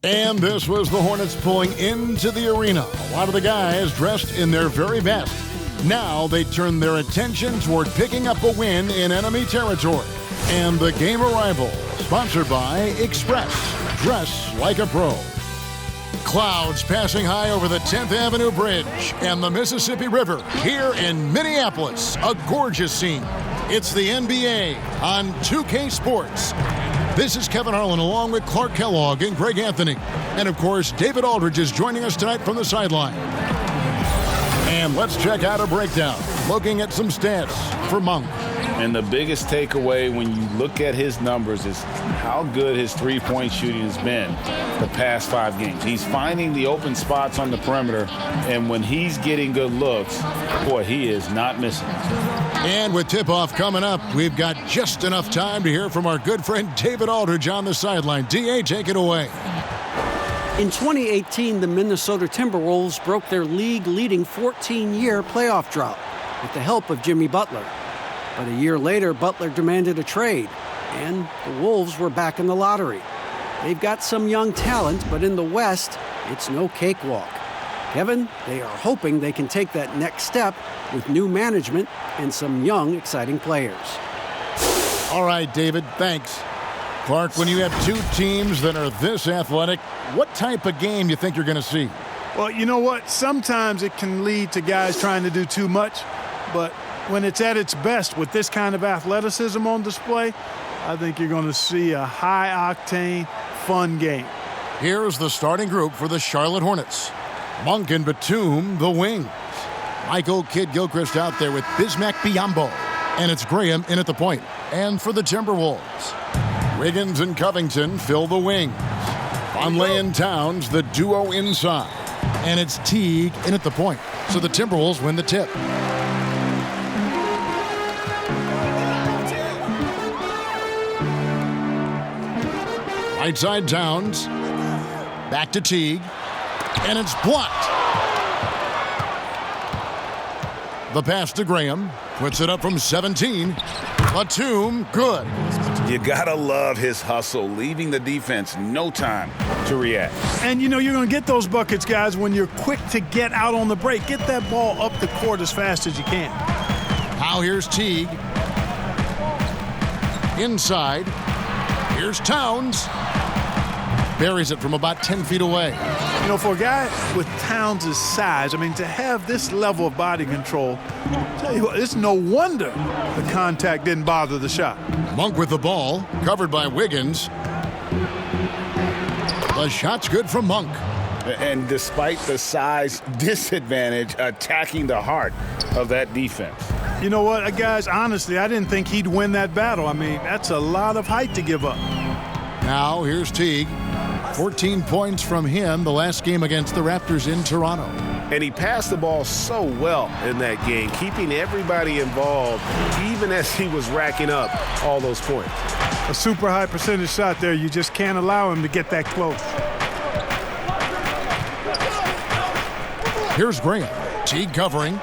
And this was the Hornets pulling into the arena. A lot of the guys dressed in their very best. Now they turn their attention toward picking up a win in enemy territory. And the game arrival, sponsored by Express. Dress like a pro. Clouds passing high over the 10th Avenue Bridge and the Mississippi River here in Minneapolis. A gorgeous scene. It's the NBA on 2K Sports. This is Kevin Harlan along with Clark Kellogg and Greg Anthony. And of course, David Aldridge is joining us tonight from the sideline. And let's check out a breakdown, looking at some stats for Monk. And the biggest takeaway when you look at his numbers is how good his three-point shooting has been the past 5 games. He's finding the open spots on the perimeter, and when he's getting good looks, boy, he is not missing. And with tip-off coming up, we've got just enough time to hear from our good friend David Aldridge on the sideline. D.A., take it away. In 2018, the Minnesota Timberwolves broke their league-leading 14-year playoff drought with the help of Jimmy Butler. But a year later, Butler demanded a trade, and the Wolves were back in the lottery. They've got some young talent, but in the West, it's no cakewalk. Kevin, they are hoping they can take that next step with new management and some young, exciting players. All right, David, thanks. Clark, when you have two teams that are this athletic, what type of game do you think you're going to see? Well, you know what? Sometimes it can lead to guys trying to do too much, but when it's at its best with this kind of athleticism on display, I think you're going to see a high-octane, fun game. Here's the starting group for the Charlotte Hornets. Monk and Batum, the wings. Michael Kidd-Gilchrist out there with Bismack Biyombo. And it's Graham in at the point. And for the Timberwolves, Wiggins and Covington fill the wings. Vonleh and Towns, the duo inside. And it's Teague in at the point. So the Timberwolves win the tip. Right side Towns. Back to Teague. And it's blocked. The pass to Graham. Puts it up from 17. Batum, good. You gotta love his hustle, leaving the defense no time to react. And you know you're going to get those buckets, guys, when you're quick to get out on the break. Get that ball up the court as fast as you can. Now here's Teague. Inside. Here's Towns. Buries it from about 10 feet away. You know, for a guy with Towns' size, I mean, to have this level of body control, tell you what, it's no wonder the contact didn't bother the shot. Monk with the ball, covered by Wiggins. The shot's good from Monk. And despite the size disadvantage, attacking the heart of that defense. You know what, guys, honestly, I didn't think he'd win that battle. I mean, that's a lot of height to give up. Now here's Teague. 14 points from him the last game against the Raptors in Toronto. And he passed the ball so well in that game, keeping everybody involved, even as he was racking up all those points. A super high percentage shot there. You just can't allow him to get that close. Here's Graham. Teague covering.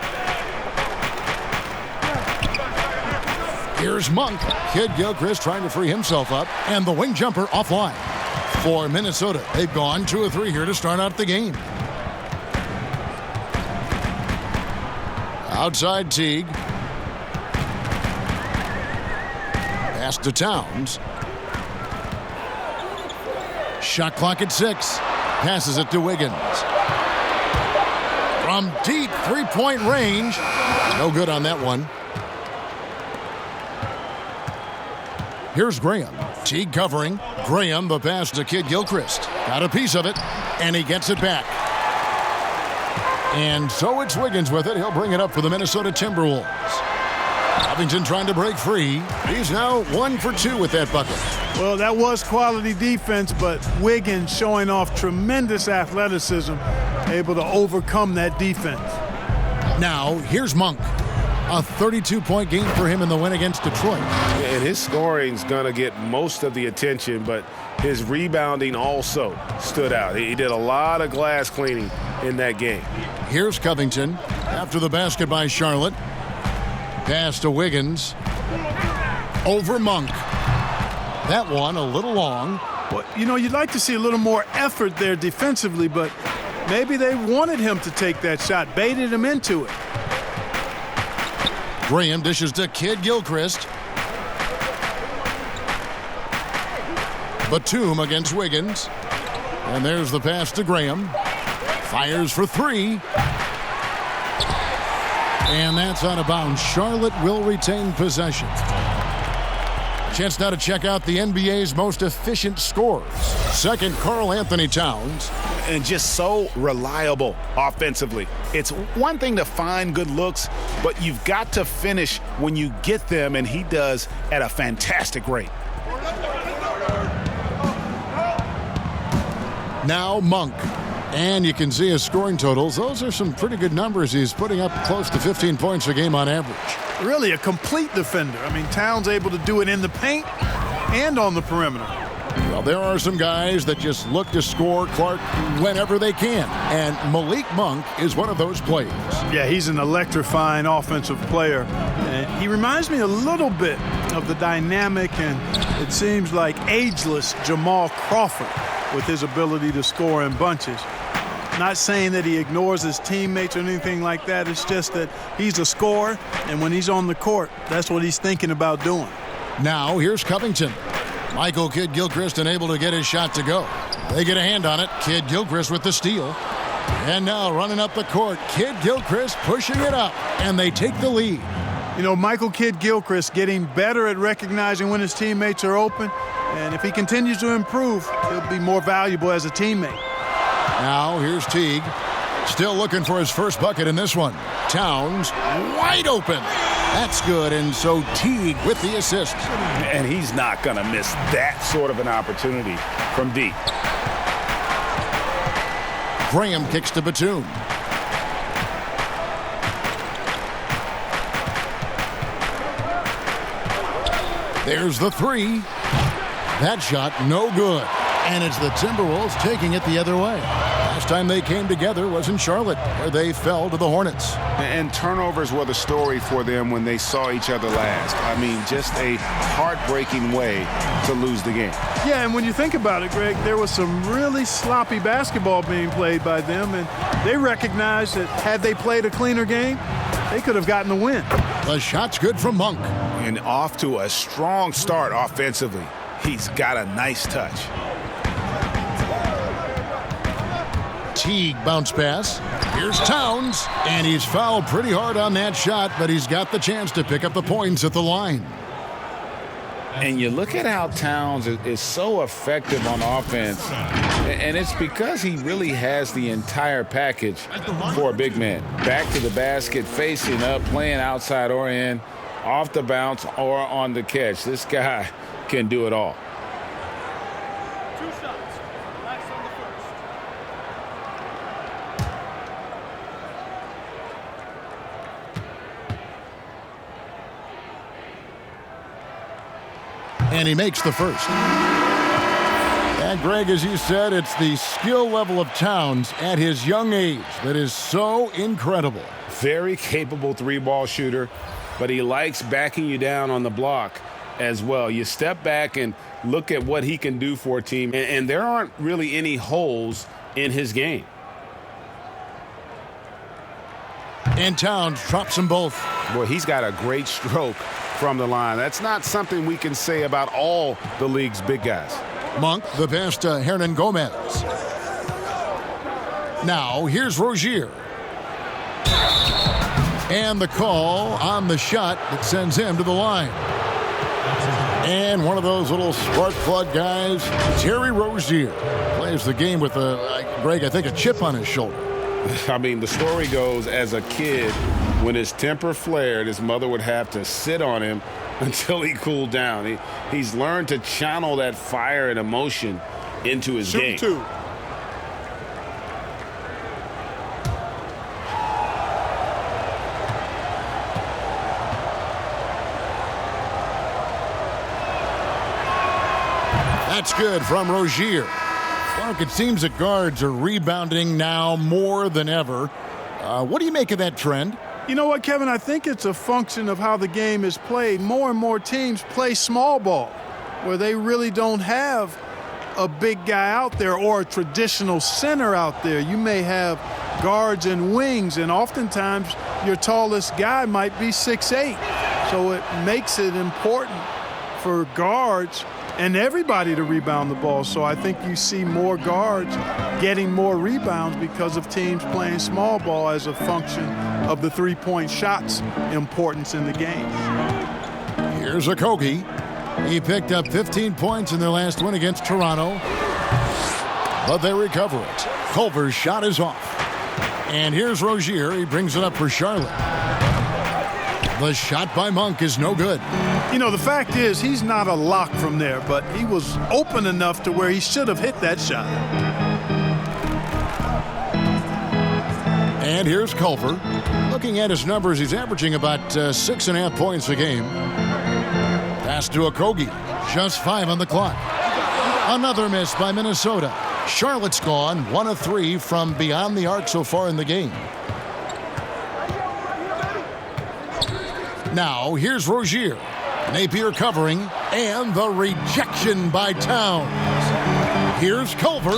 Here's Monk. Kidd-Gilchrist trying to free himself up. And the wing jumper offline. For Minnesota, they've gone 2 of 3 here to start out the game. Outside Teague. Pass to Towns. Shot clock at 6. Passes it to Wiggins. From deep three-point range. No good on that one. Here's Graham. Teague covering. Graham, the pass to Kidd-Gilchrist. Got a piece of it, and he gets it back. And so it's Wiggins with it. He'll bring it up for the Minnesota Timberwolves. Covington trying to break free. He's now 1 for 2 with that bucket. Well, that was quality defense, but Wiggins showing off tremendous athleticism, able to overcome that defense. Now, here's Monk. A 32-point game for him in the win against Detroit. And his scoring's going to get most of the attention, but his rebounding also stood out. He did a lot of glass cleaning in that game. Here's Covington after the basket by Charlotte. Pass to Wiggins. Over Monk. That one a little long. Well, you know, you'd like to see a little more effort there defensively, but maybe they wanted him to take that shot, baited him into it. Graham dishes to Kid Gilchrist. Batum against Wiggins. And there's the pass to Graham. Fires for three. And that's out of bounds. Charlotte will retain possession. Chance now to check out the NBA's most efficient scorers. Second, Karl Anthony Towns. And just so reliable offensively. It's one thing to find good looks, but you've got to finish when you get them, and he does at a fantastic rate. Now Monk. And you can see his scoring totals. Those are some pretty good numbers. He's putting up close to 15 points a game on average. Really a complete defender. I mean, Towns able to do it in the paint and on the perimeter. Well, there are some guys that just look to score, Clark, whenever they can. And Malik Monk is one of those players. Yeah, he's an electrifying offensive player. And he reminds me a little bit of the dynamic and it seems like ageless Jamal Crawford with his ability to score in bunches. Not saying that he ignores his teammates or anything like that. It's just that he's a scorer, and when he's on the court, that's what he's thinking about doing. Now here's Covington. Michael Kidd Gilchrist unable to get his shot to go. They get a hand on it. Kidd Gilchrist with the steal. And now running up the court, Kidd Gilchrist pushing it up, and they take the lead. You know, Michael Kidd Gilchrist getting better at recognizing when his teammates are open, and if he continues to improve, he'll be more valuable as a teammate. Now here's Teague. Still looking for his first bucket in this one. Towns wide open. That's good, and so Teague with the assist. And he's not going to miss that sort of an opportunity from deep. Graham kicks to Batum. There's the three. That shot no good. And it's the Timberwolves taking it the other way. Last time they came together was in Charlotte, where they fell to the Hornets. And turnovers were the story for them when they saw each other last. I mean, just a heartbreaking way to lose the game. Yeah, and when you think about it, Greg, there was some really sloppy basketball being played by them, and they recognized that had they played a cleaner game, they could have gotten the win. The shot's good from Monk. And off to a strong start offensively. He's got a nice touch. Teague bounce pass. Here's Towns, and he's fouled pretty hard on that shot, but he's got the chance to pick up the points at the line. And you look at how Towns is so effective on offense, and it's because he really has the entire package for a big man. Back to the basket, facing up, playing outside or in, off the bounce or on the catch. This guy can do it all. And he makes the first. And Greg, as you said, it's the skill level of Towns at his young age that is so incredible. Very capable three-ball shooter, but he likes backing you down on the block as well. You step back and look at what he can do for a team, and there aren't really any holes in his game. And Towns drops them both. Boy, he's got a great stroke from the line. That's not something we can say about all the league's big guys. Monk, the pass to Hernan Gomez. Now, here's Rozier. And the call on the shot that sends him to the line. And one of those little spark plug guys, Terry Rozier, plays the game with, Greg, I think a chip on his shoulder. I mean, the story goes, as a kid, when his temper flared, his mother would have to sit on him until he cooled down. He's learned to channel that fire and emotion into his game. Two. That's good from Rozier. Clark, it seems that guards are rebounding now more than ever. What do you make of that trend? You know what, Kevin? I think it's a function of how the game is played. More and more teams play small ball, where they really don't have a big guy out there or a traditional center out there. You may have guards and wings, and oftentimes your tallest guy might be 6'8". So it makes it important for guards and everybody to rebound the ball. So I think you see more guards getting more rebounds because of teams playing small ball as a function of the three-point shot's importance in the game. Here's Okogie. He picked up 15 points in their last win against Toronto, but they recover it. Culver's shot is off. And here's Rozier. He brings it up for Charlotte. The shot by Monk is no good. You know, the fact is he's not a lock from there, but he was open enough to where he should have hit that shot. And here's Culver. Looking at his numbers, he's averaging about 6.5 points a game. Pass to Okogie. Just 5 on the clock. Another miss by Minnesota. Charlotte's gone 1 of 3 from beyond the arc so far in the game. Now, here's Rozier. Napier covering, and the rejection by Towns. Here's Culver.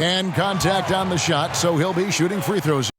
And contact on the shot, so he'll be shooting free throws.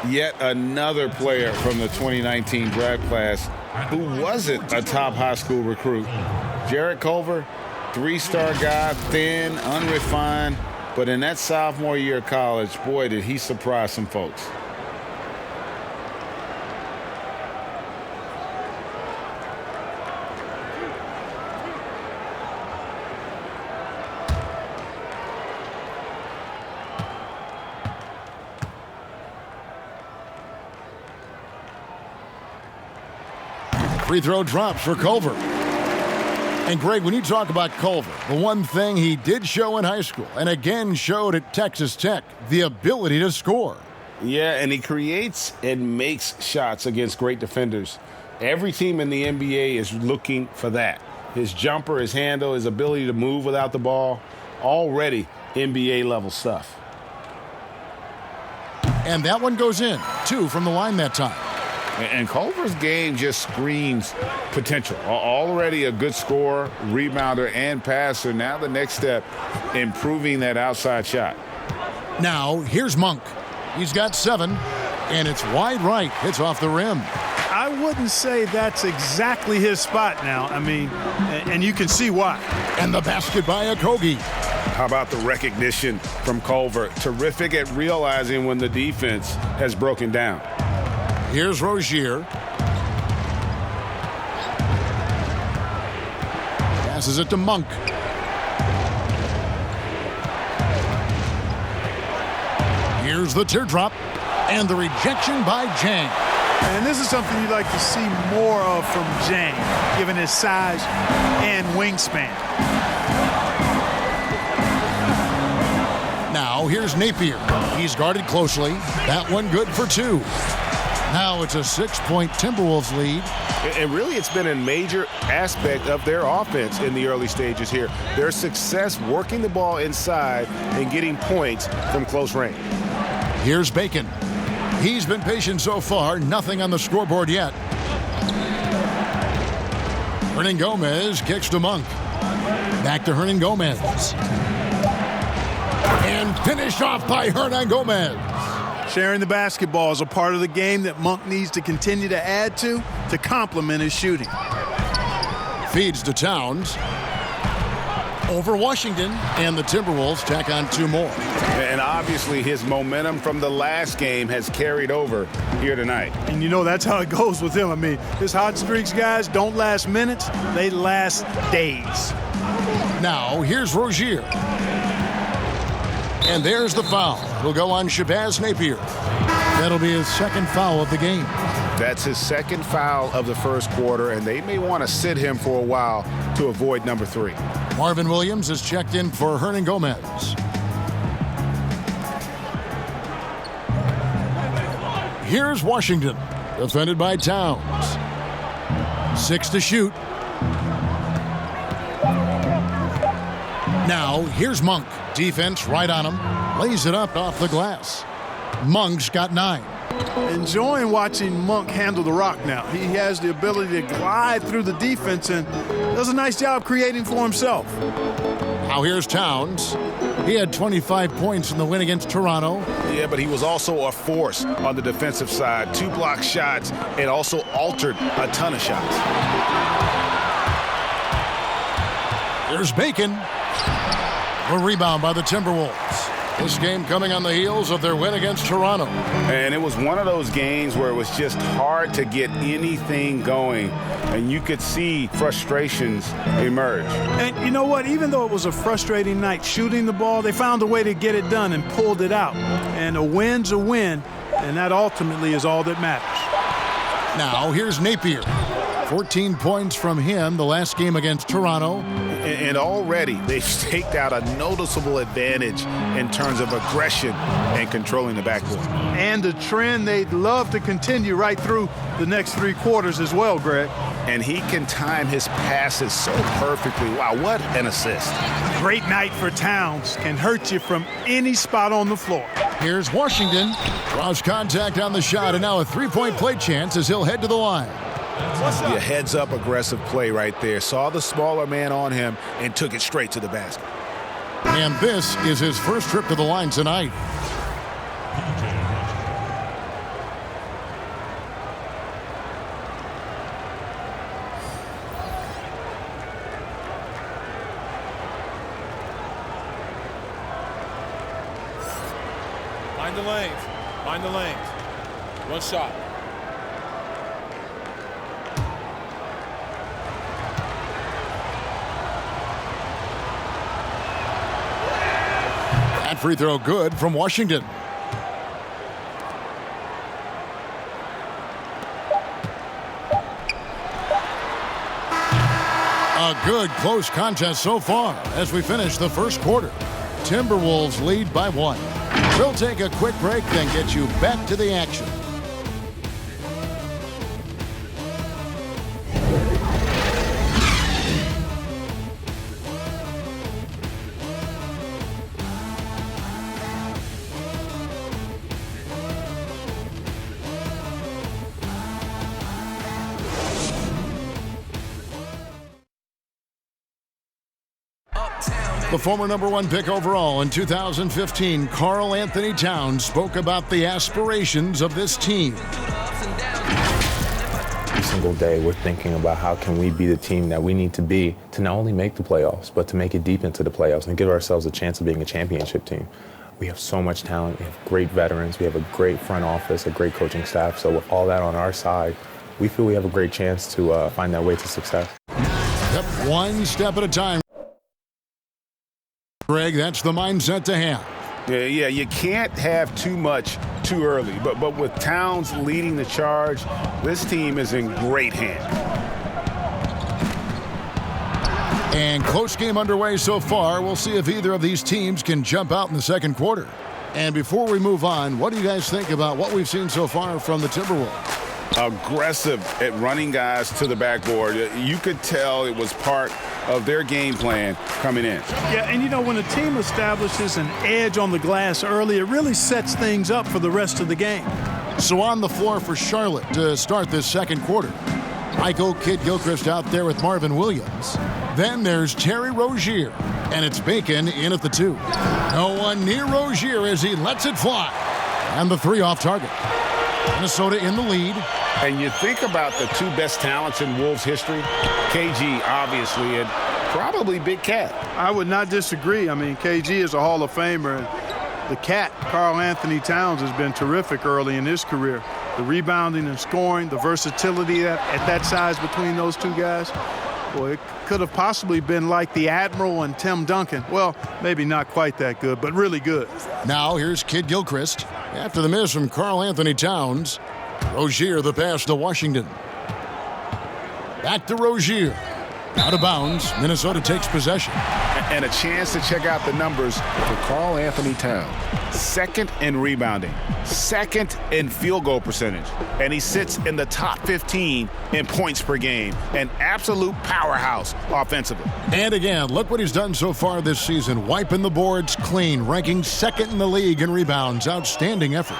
Yet another player from the 2019 draft class who wasn't a top high school recruit. Jarrett Culver, 3-star guy, thin, unrefined, but in that sophomore year of college, boy, did he surprise some folks. Free throw drops for Culver. And Greg, when you talk about Culver, the one thing he did show in high school and again showed at Texas Tech, the ability to score. Yeah, and he creates and makes shots against great defenders. Every team in the NBA is looking for that. His jumper, his handle, his ability to move without the ball, already NBA level stuff. And that one goes in, 2 from the line that time. And Culver's game just screams potential. Already a good scorer, rebounder, and passer. Now the next step, improving that outside shot. Now, here's Monk. He's got 7, and it's wide right. Hits off the rim. I wouldn't say that's exactly his spot now. I mean, and you can see why. And the basket by Okogie. How about the recognition from Culver? Terrific at realizing when the defense has broken down. Here's Rozier. Passes it to Monk. Here's the teardrop. And the rejection by Jang. And this is something you'd like to see more of from Jang, given his size and wingspan. Now here's Napier. He's guarded closely. That one good for 2. Now it's a 6-point Timberwolves lead. And really, it's been a major aspect of their offense in the early stages here. Their success working the ball inside and getting points from close range. Here's Bacon. He's been patient so far. Nothing on the scoreboard yet. Hernan Gomez kicks to Monk. Back to Hernan Gomez. And finished off by Hernan Gomez. Sharing the basketball is a part of the game that Monk needs to continue to add to complement his shooting. Feeds to Towns. Over Washington, and the Timberwolves tack on 2 more. And obviously his momentum from the last game has carried over here tonight. And you know that's how it goes with him. I mean, his hot streaks, guys, don't last minutes. They last days. Now, here's Rozier. And there's the foul. It'll go on Shabazz Napier. That'll be his second foul of the game. That's his second foul of the first quarter, and they may want to sit him for a while to avoid number 3. Marvin Williams is checked in for Hernan Gomez. Here's Washington, defended by Towns. 6 to shoot. Now, here's Monk. Defense right on him. Lays it up off the glass. Monk's got 9. Enjoying watching Monk handle the rock now. He has the ability to glide through the defense and does a nice job creating for himself. Now here's Towns. He had 25 points in the win against Toronto. Yeah, but he was also a force on the defensive side. 2 block shots and also altered a ton of shots. There's Bacon. A rebound by the Timberwolves. This game coming on the heels of their win against Toronto. And it was one of those games where it was just hard to get anything going. And you could see frustrations emerge. And you know what? Even though it was a frustrating night shooting the ball, they found a way to get it done and pulled it out. And a win's a win, and that ultimately is all that matters. Now, here's Napier. 14 points from him the last game against Toronto. And already they've staked out a noticeable advantage in terms of aggression and controlling the backcourt. And a trend they'd love to continue right through the next 3 quarters as well, Greg. And he can time his passes so perfectly. Wow, what an assist. Great night for Towns. Can hurt you from any spot on the floor. Here's Washington. Draws contact on the shot, and now a 3-point play chance as he'll head to the line. Yeah, heads-up aggressive play right there. Saw the smaller man on him and took it straight to the basket. And this is his first trip to the line tonight. Find the lanes. Find the lanes. One shot. That free throw good from Washington. A good close contest so far as we finish the first quarter. Timberwolves lead by 1. We'll take a quick break, then get you back to the action. The former #1 pick overall in 2015, Karl Anthony Towns, spoke about the aspirations of this team. Every single day we're thinking about how can we be the team that we need to be to not only make the playoffs, but to make it deep into the playoffs and give ourselves a chance of being a championship team. We have so much talent. We have great veterans. We have a great front office, a great coaching staff. So with all that on our side, we feel we have a great chance to find that way to success. Yep, one step at a time. Greg, that's the mindset to have. Yeah, you can't have too much too early. But with Towns leading the charge, this team is in great hands. And close game underway so far. We'll see if either of these teams can jump out in the second quarter. And before we move on, what do you guys think about what we've seen so far from the Timberwolves? Aggressive at running guys to the backboard. You could tell it was part of their game plan coming in. Yeah, and you know, when a team establishes an edge on the glass early, it really sets things up for the rest of the game. So on the floor for Charlotte to start this second quarter. Michael Kidd-Gilchrist out there with Marvin Williams. Then there's Terry Rozier, and it's Bacon in at the 2. No one near Rozier as he lets it fly. And the 3 off target. Minnesota in the lead. And you think about the 2 best talents in Wolves history, KG, obviously, and probably Big Cat. I would not disagree. I mean, KG is a Hall of Famer. And The cat, Karl Anthony Towns, has been terrific early in his career. The rebounding and scoring, the versatility at that size between those two guys. Boy, it could have possibly been like the Admiral and Tim Duncan. Well, maybe not quite that good, but really good. Now here's Kid Gilchrist. After the miss from Karl Anthony Towns, Rozier the pass to Washington. Back to Rozier. Out of bounds. Minnesota takes possession. And a chance to check out the numbers for Karl Anthony Towns. Second in rebounding, second in field goal percentage, and he sits in the top 15 in points per game. An absolute powerhouse offensively. And again, look what he's done so far this season. Wiping the boards clean, ranking second in the league in rebounds. Outstanding effort.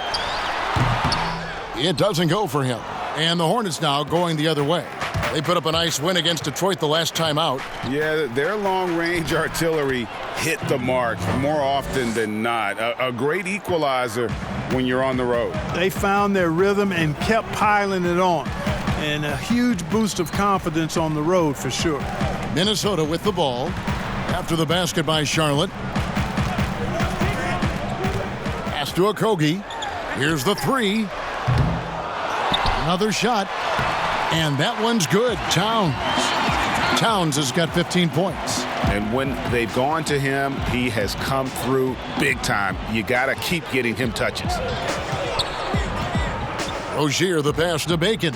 It doesn't go for him. And the Hornets now going the other way. They put up a nice win against Detroit the last time out. Yeah, their long-range artillery hit the mark more often than not. A great equalizer when you're on the road. They found their rhythm and kept piling it on. And a huge boost of confidence on the road for sure. Minnesota with the ball. After the basket by Charlotte. Pass to Okogie. Here's the three. Another shot. And that one's good. Towns has got 15 points. And when they've gone to him, he has come through big time. You got to keep getting him touches. Rozier the pass to Bacon.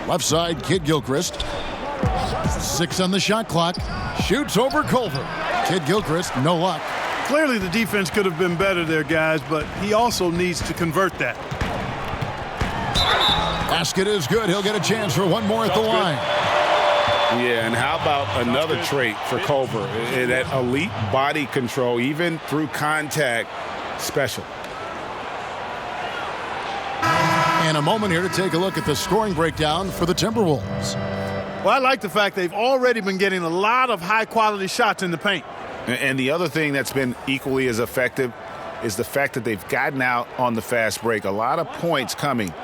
Left side, Kid Gilchrist. 6 on the shot clock. Shoots over Culver. Kid Gilchrist, no luck. Clearly the defense could have been better there, guys, but he also needs to convert that. Basket is good. He'll get a chance for one more at the line. Yeah, and how about another trait for Culver? That elite body control, even through contact, special. And a moment here to take a look at the scoring breakdown for the Timberwolves. Well, I like the fact they've already been getting a lot of high-quality shots in the paint. And the other thing that's been equally as effective is the fact that they've gotten out on the fast break. A lot of points coming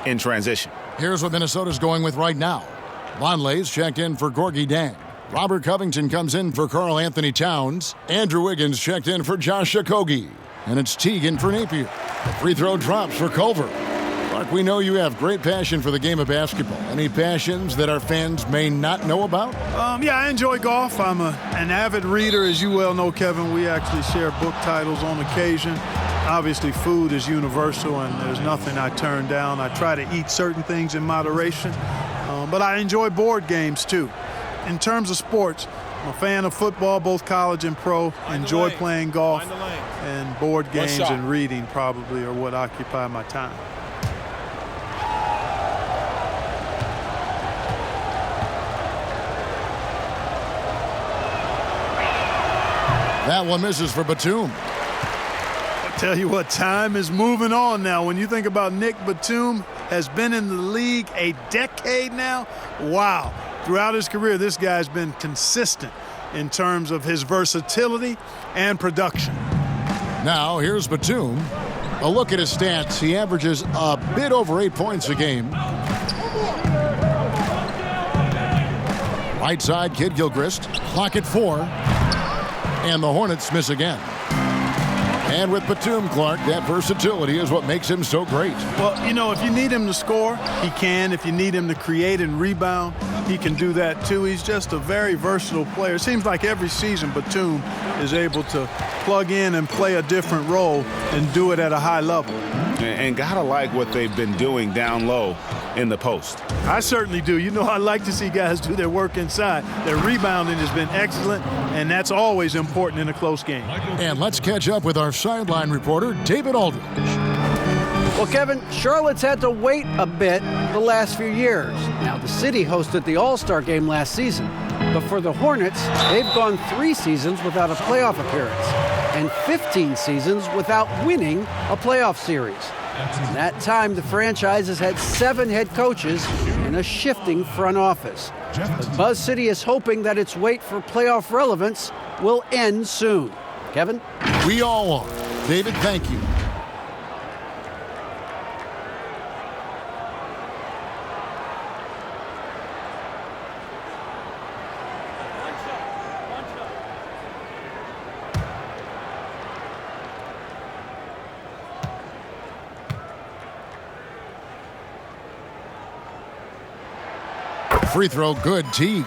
in transition. Here's what Minnesota's going with right now. Vonleh's checked in for Gorgie Dang. Robert Covington comes in for Karl Anthony Towns. Andrew Wiggins checked in for Josh Okogie. And it's Teagan for Napier. The free throw drops for Culver. Mark, we know you have great passion for the game of basketball. Any passions that our fans may not know about? Yeah, I enjoy golf. I'm an avid reader, as you well know, Kevin. We actually share book titles on occasion. Obviously, food is universal, and there's nothing I turn down. I try to eat certain things in moderation, but I enjoy board games, too. In terms of sports, I'm a fan of football, both college and pro. Enjoy playing golf, and board games and reading probably are what occupy my time. That one misses for Batum. Tell you what, time is moving on now. When you think about Nick Batum, has been in the league a decade now. Wow. Throughout his career, this guy's been consistent in terms of his versatility and production. Now, here's Batum. A look at his stats. He averages a bit over 8 points a game. Right side, Kid Gilchrist. Clock at 4. And the Hornets miss again. And with Batum, Clark, that versatility is what makes him so great. Well, you know, if you need him to score, he can. If you need him to create and rebound, he can do that too. He's just a very versatile player. It seems like every season Batum is able to plug in and play a different role and do it at a high level. And gotta like what they've been doing down low in the post. I certainly do. You know, I like to see guys do their work inside. Their rebounding has been excellent, and that's always important in a close game. And let's catch up with our sideline reporter, David Aldridge. Well, Kevin, Charlotte's had to wait a bit the last few years. Now, the city hosted the All-Star game last season. But for the Hornets, they've gone 3 seasons without a playoff appearance and 15 seasons without winning a playoff series. In that time, the franchise has had 7 head coaches and a shifting front office. But Buzz City is hoping that its wait for playoff relevance will end soon. Kevin? We all are. David, thank you. Free throw good, Teague.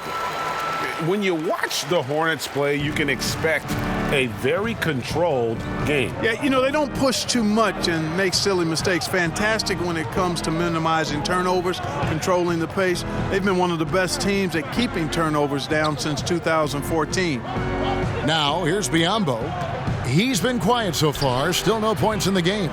When you watch the Hornets play, you can expect a very controlled game. Yeah, they don't push too much and make silly mistakes. Fantastic when it comes to minimizing turnovers, controlling the pace. They've been one of the best teams at keeping turnovers down since 2014. Now, here's Biyombo. He's been quiet so far, still no points in the game.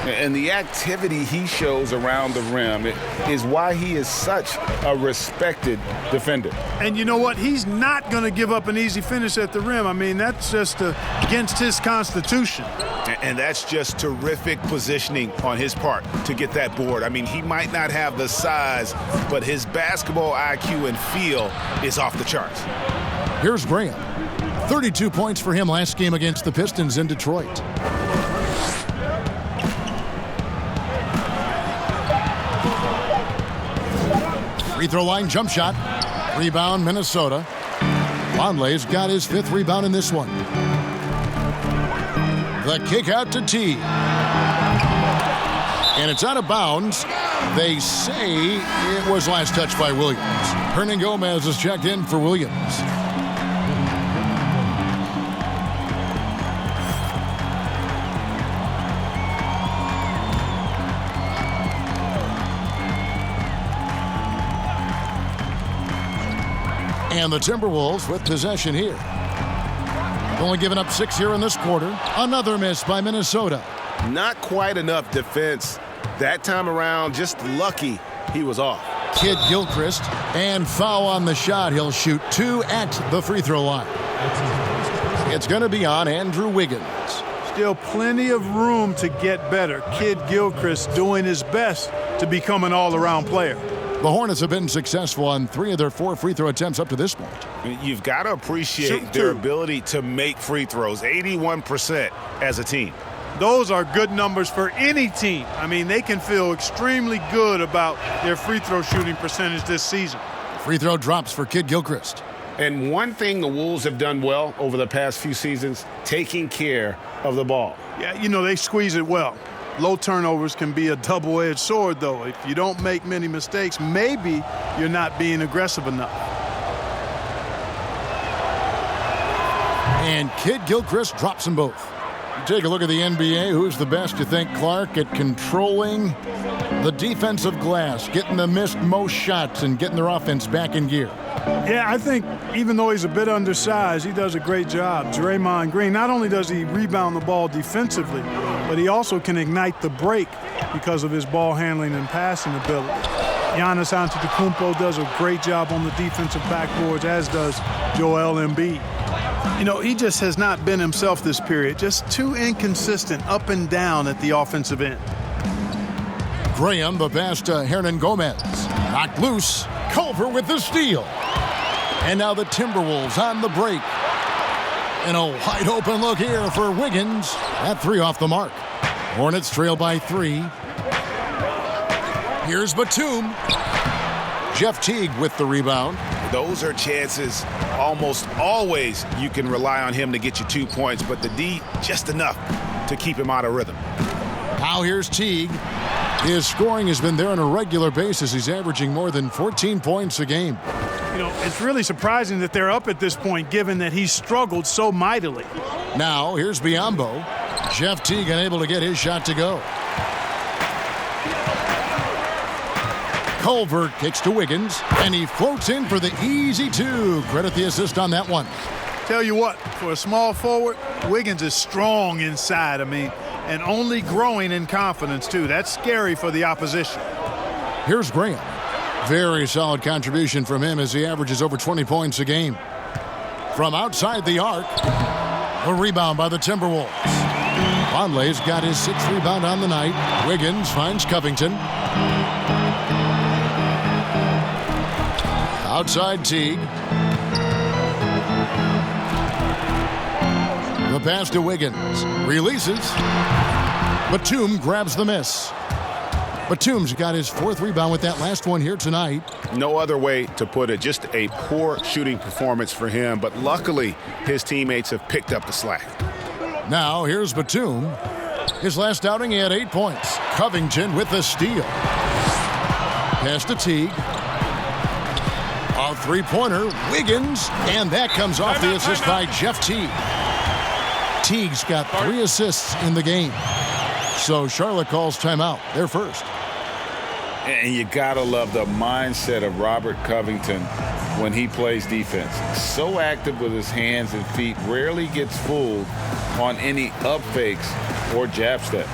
And the activity he shows around the rim is why he is such a respected defender. And you know what? He's not going to give up an easy finish at the rim. I mean, that's just against his constitution. And that's just terrific positioning on his part to get that board. I mean, he might not have the size, but his basketball IQ and feel is off the charts. Here's Graham. 32 points for him last game against the Pistons in Detroit. Free throw line jump shot. Rebound Minnesota. Vonleh's got his 5th rebound in this one. The kick out to T. And it's out of bounds. They say it was last touched by Williams. Hernan Gomez is checked in for Williams. And the Timberwolves with possession here. Only given up 6 here in this quarter. Another miss by Minnesota. Not quite enough defense that time around. Just lucky he was off. Kid Gilchrist, and foul on the shot. He'll shoot 2 at the free throw line. It's going to be on Andrew Wiggins. Still plenty of room to get better. Kid Gilchrist doing his best to become an all-around player. The Hornets have been successful on 3 of their 4 free throw attempts up to this point. You've got to appreciate their ability to make free throws, 81% as a team. Those are good numbers for any team. I mean, they can feel extremely good about their free throw shooting percentage this season. Free throw drops for Kid Gilchrist. And one thing the Wolves have done well over the past few seasons, taking care of the ball. Yeah, they squeeze it well. Low turnovers can be a double-edged sword, though. If you don't make many mistakes, maybe you're not being aggressive enough. And Kid Gilchrist drops them both. You take a look at the NBA. Who's the best, you think, Clark, at controlling the defensive glass, getting the missed most shots and getting their offense back in gear? Yeah, I think even though he's a bit undersized, he does a great job. Draymond Green, not only does he rebound the ball defensively, but he also can ignite the break because of his ball handling and passing ability. Giannis Antetokounmpo does a great job on the defensive backboards, as does Joel Embiid. He just has not been himself this period. Just too inconsistent up and down at the offensive end. Graham, the pass to Hernan Gomez. Knocked loose. Culver with the steal. And now the Timberwolves on the break. And a wide open look here for Wiggins. That 3 off the mark. Hornets trail by 3. Here's Batum. Jeff Teague with the rebound. Those are chances almost always you can rely on him to get you 2 points, but the D just enough to keep him out of rhythm. Now here's Teague. His scoring has been there on a regular basis. He's averaging more than 14 points a game. It's really surprising that they're up at this point, given that he's struggled so mightily. Now here's Biyombo. Jeff Teague unable to get his shot to go. Culver kicks to Wiggins, and he floats in for the easy 2. Credit the assist on that one. Tell you what, for a small forward, Wiggins is strong inside. And only growing in confidence, too. That's scary for the opposition. Here's Graham. Very solid contribution from him as he averages over 20 points a game. From outside the arc, a rebound by the Timberwolves. Vonleh's got his 6th rebound on the night. Wiggins finds Covington. Outside Teague. The pass to Wiggins. Releases. Batum grabs the miss. Batum's got his 4th rebound with that last one here tonight. No other way to put it. Just a poor shooting performance for him, but luckily his teammates have picked up the slack. Now here's Batum. His last outing he had 8 points. Covington with the steal. Pass to Teague. A three-pointer, Wiggins, and that comes off the assist by Jeff Teague. Teague's got 3 assists in the game. So Charlotte calls timeout, their first. And you got to love the mindset of Robert Covington when he plays defense. So active with his hands and feet, rarely gets fooled on any up fakes or jab steps.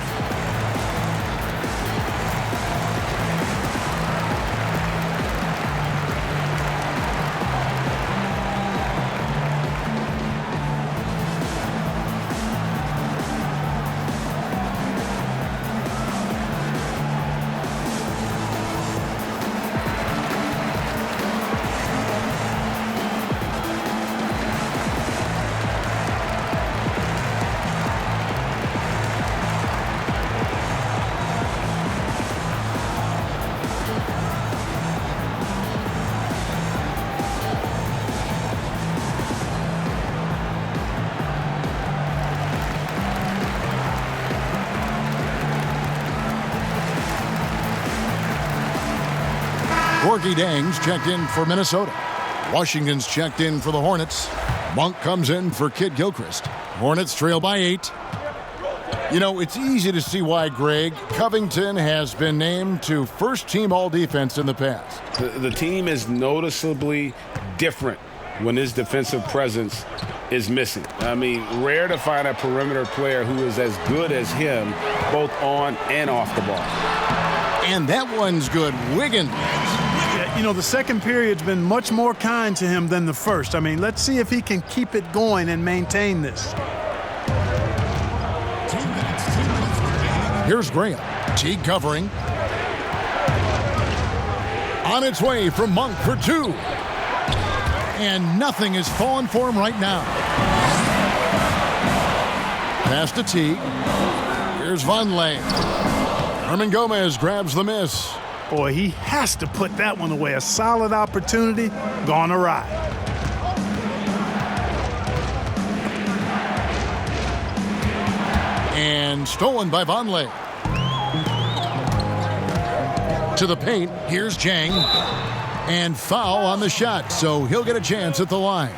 Gorgie Dang's checked in for Minnesota. Washington's checked in for the Hornets. Monk comes in for Kid Gilchrist. Hornets trail by 8. You know, it's easy to see why, Greg, Covington has been named to first-team all-defense in the past. The team is noticeably different when his defensive presence is missing. I mean, rare to find a perimeter player who is as good as him, both on and off the ball. And that one's good. Wiggins. Yeah, you know, the second period's been much more kind to him than the first. I mean, let's see if he can keep it going and maintain this. Here's Graham. Teague covering. On its way from Monk for 2. And nothing is falling for him right now. Pass to Teague. Here's Vonleh. Herman Gomez grabs the miss. Boy, he has to put that one away. A solid opportunity gone awry. And stolen by Vonleh. To the paint. Here's Jang. And foul on the shot, so he'll get a chance at the line.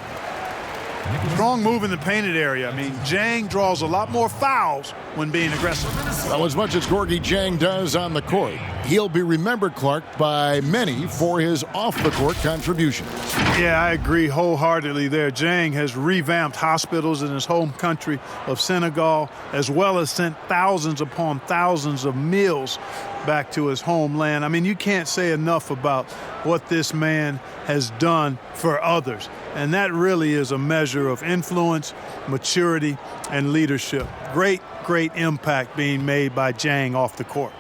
Strong move in the painted area. I mean, Jang draws a lot more fouls when being aggressive. Well, as much as Gorgie Jang does on the court, he'll be remembered, Clark, by many for his off-the-court contributions. Yeah, I agree wholeheartedly there. Jang has revamped hospitals in his home country of Senegal, as well as sent thousands upon thousands of meals back to his homeland. I mean, you can't say enough about what this man has done for others. And that really is a measure of influence, maturity, and leadership. Great, great impact being made by Jang off the court.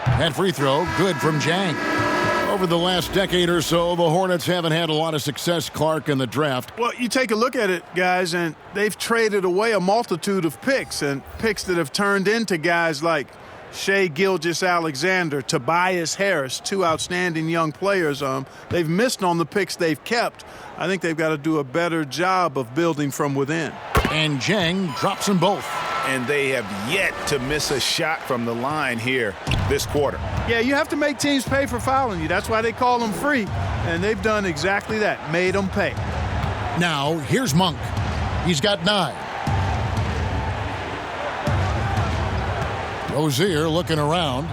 That free throw, good from Jang. Over the last decade or so, the Hornets haven't had a lot of success, Clark, in the draft. Well, you take a look at it, guys, and they've traded away a multitude of picks, and picks that have turned into guys like Shai Gilgeous-Alexander, Tobias Harris, 2 outstanding young players. They've missed on the picks they've kept. I think they've got to do a better job of building from within. And Jang drops them both. And they have yet to miss a shot from the line here this quarter. Yeah, you have to make teams pay for fouling you. That's why they call them free. And they've done exactly that, made them pay. Now, here's Monk. He's got 9. Rozier looking around.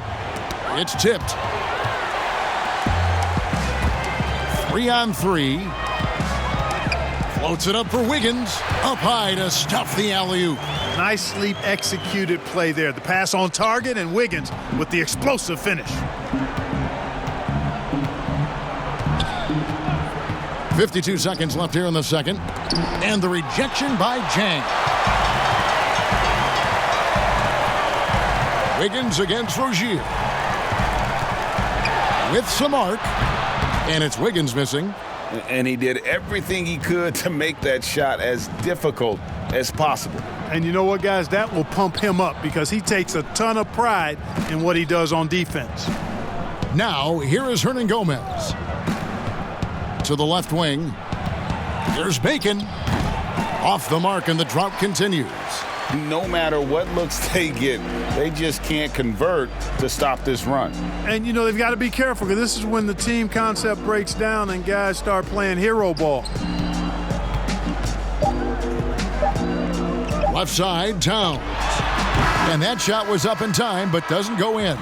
It's tipped. 3 on 3. Floats it up for Wiggins. Up high to stuff the alley-oop. Nicely executed play there. The pass on target, and Wiggins with the explosive finish. 52 seconds left here in the second. And the rejection by Jang. Wiggins against Rozier. With some arc. And it's Wiggins missing. And he did everything he could to make that shot as difficult as possible. And you know what, guys? That will pump him up because he takes a ton of pride in what he does on defense. Now, here is Hernan Gomez. To the left wing. There's Bacon. Off the mark, and the drought continues. no matter what looks they get, they just can't convert to stop this run. And, you know, they've got to be careful because this is when the team concept breaks down and guys start playing hero ball. Left side, Towns. And that shot was up in time, but doesn't go in.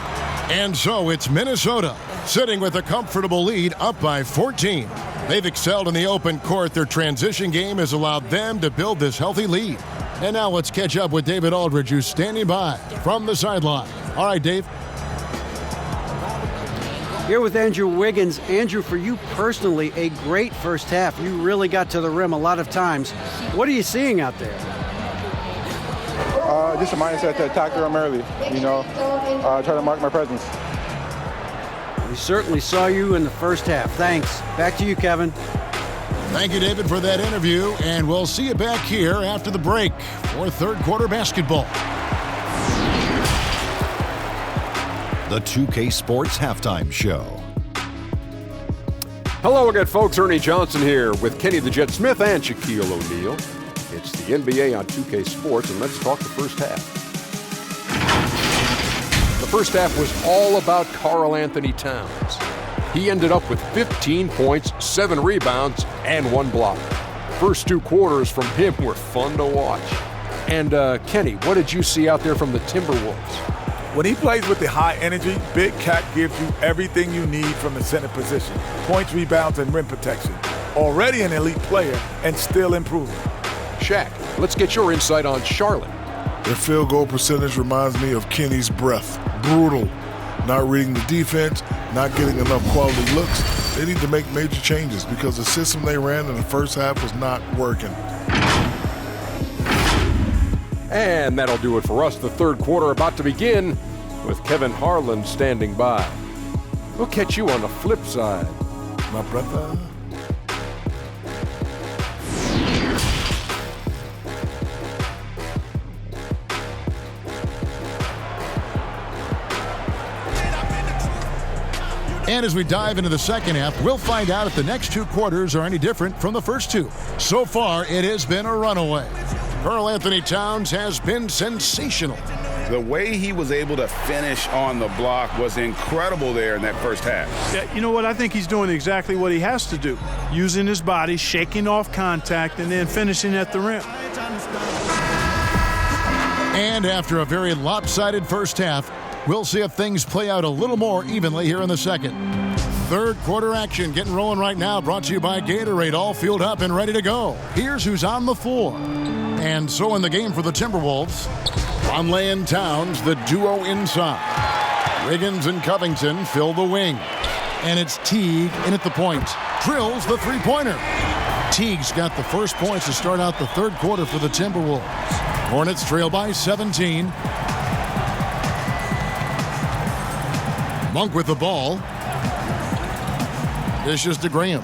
And so it's Minnesota, sitting with a comfortable lead, up by 14. They've excelled in the open court. Their transition game has allowed them to build this healthy lead. And now let's catch up with David Aldridge, who's standing by from the sideline. All right, Dave. Here with Andrew Wiggins. Andrew, for you personally, a great first half. You really got to the rim a lot of times. What are you seeing out there? Just a mindset to attack the rim early, try to mark my presence. We certainly saw you in the first half. Thanks. Back to you, Kevin. Thank you, David, for that interview, and we'll see you back here after the break for third quarter basketball. The 2K Sports Halftime Show. Hello again, folks. Ernie Johnson here with Kenny the Jet Smith and Shaquille O'Neal. It's the NBA on 2K Sports, and let's talk the first half. The first half was all about Karl Anthony Towns. He ended up with 15 points, 7 rebounds, and 1 block. First 2 quarters from him were fun to watch. And Kenny, what did you see out there from the Timberwolves? When he plays with the high energy, Big Cat gives you everything you need from the center position. Points, rebounds, and rim protection. Already an elite player and still improving. Shaq, let's get your insight on Charlotte. Their field goal percentage reminds me of Kenny's breath. Brutal. Not reading the defense, not getting enough quality looks. They need to make major changes because the system they ran in the first half was not working. And that'll do it for us. The third quarter about to begin with Kevin Harlan standing by. We'll catch you on the flip side. My brother. And as we dive into the second half, we'll find out if the next 2 quarters are any different from the first 2. So far, it has been a runaway. Karl Anthony Towns has been sensational. The way he was able to finish on the block was incredible there in that first half. Yeah, you know what? I think he's doing exactly what he has to do. Using his body, shaking off contact, and then finishing at the rim. And after a very lopsided first half, we'll see if things play out a little more evenly here in the second. Third quarter action getting rolling right now, brought to you by Gatorade, all fueled up and ready to go. Here's who's on the floor. And so in the game for the Timberwolves, Conley and Towns, the duo inside. Wiggins and Covington fill the wing. And it's Teague in at the point. Drills the three-pointer. Teague's got the first points to start out the third quarter for the Timberwolves. Hornets trail by 17. Monk with the ball. Dishes to Graham.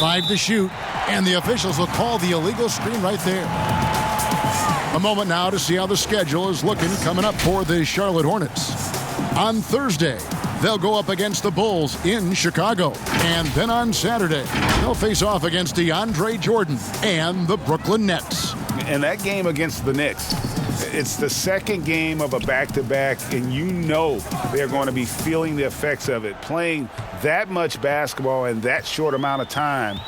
5 to shoot, and the officials will call the illegal screen right there. A moment now to see how the schedule is looking coming up for the Charlotte Hornets. On Thursday, they'll go up against the Bulls in Chicago. And then on Saturday, they'll face off against DeAndre Jordan and the Brooklyn Nets. And that game against the Knicks, it's the second game of a back-to-back, and you know they're going to be feeling the effects of it. Playing that much basketball in that short amount of time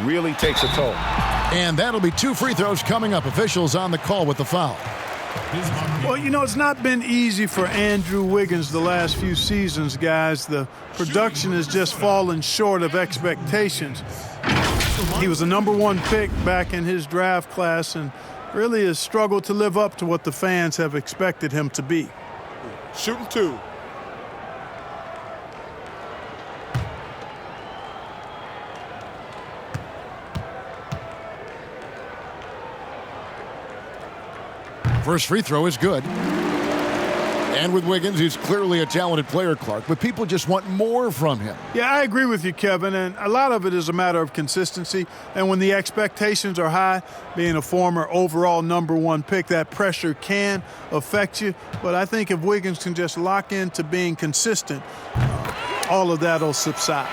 really takes a toll. And that'll be 2 free throws coming up. Officials on the call with the foul. Well, you know, it's not been easy for Andrew Wiggins the last few seasons, guys. The production has just fallen short of expectations. He was a #1 pick back in his draft class and really has struggled to live up to what the fans have expected him to be. Shooting 2. First free throw is good. And with Wiggins, he's clearly a talented player, Clark, but people just want more from him. Yeah, I agree with you, Kevin, and a lot of it is a matter of consistency. And when the expectations are high, being a former overall #1 pick, that pressure can affect you. But I think if Wiggins can just lock into being consistent, all of that will subside.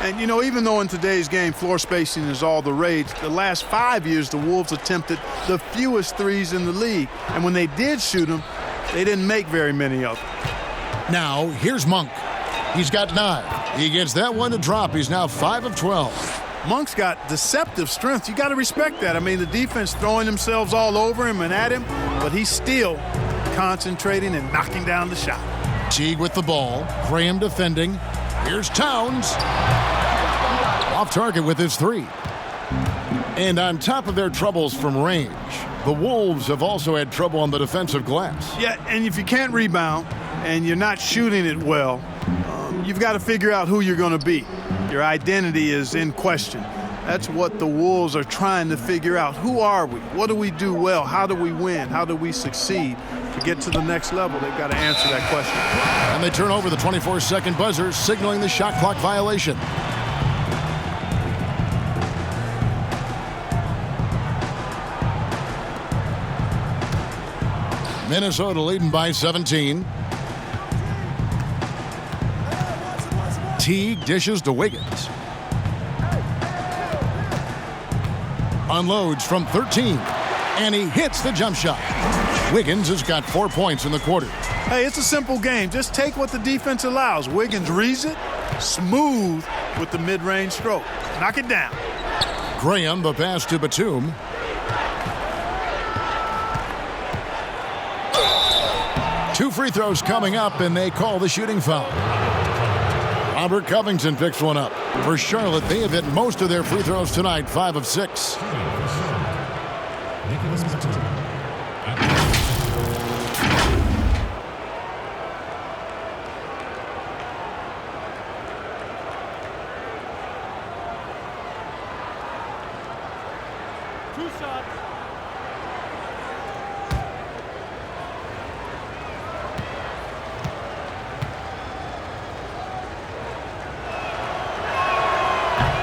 And, you know, even though in today's game floor spacing is all the rage, the last 5 years the Wolves attempted the fewest threes in the league. And when they did shoot them, they didn't make very many of them. Now, here's Monk. He's got 9. He gets that one to drop. He's now 5 of 12. Monk's got deceptive strength. You got to respect that. I mean, the defense throwing themselves all over him and at him, but he's still concentrating and knocking down the shot. Teague with the ball. Graham defending. Here's Towns. Off target with his 3. And on top of their troubles from range, the Wolves have also had trouble on the defensive glass. Yeah, and if you can't rebound and you're not shooting it well, you've got to figure out who you're going to be. Your identity is in question. That's what the Wolves are trying to figure out. Who are we? What do we do well? How do we win? How do we succeed? To get to the next level, they've got to answer that question. And they turn over the 24-second buzzer, signaling the shot clock violation. Minnesota leading by 17. Teague dishes to Wiggins. Unloads from 13. And he hits the jump shot. Wiggins has got 4 points in the quarter. Hey, it's a simple game. Just take what the defense allows. Wiggins reads it, smooth with the mid-range stroke. Knock it down. Graham, the pass to Batum. Two free throws coming up, and they call the shooting foul. Robert Covington picks one up. For Charlotte, they have hit most of their free throws tonight, 5 of 6.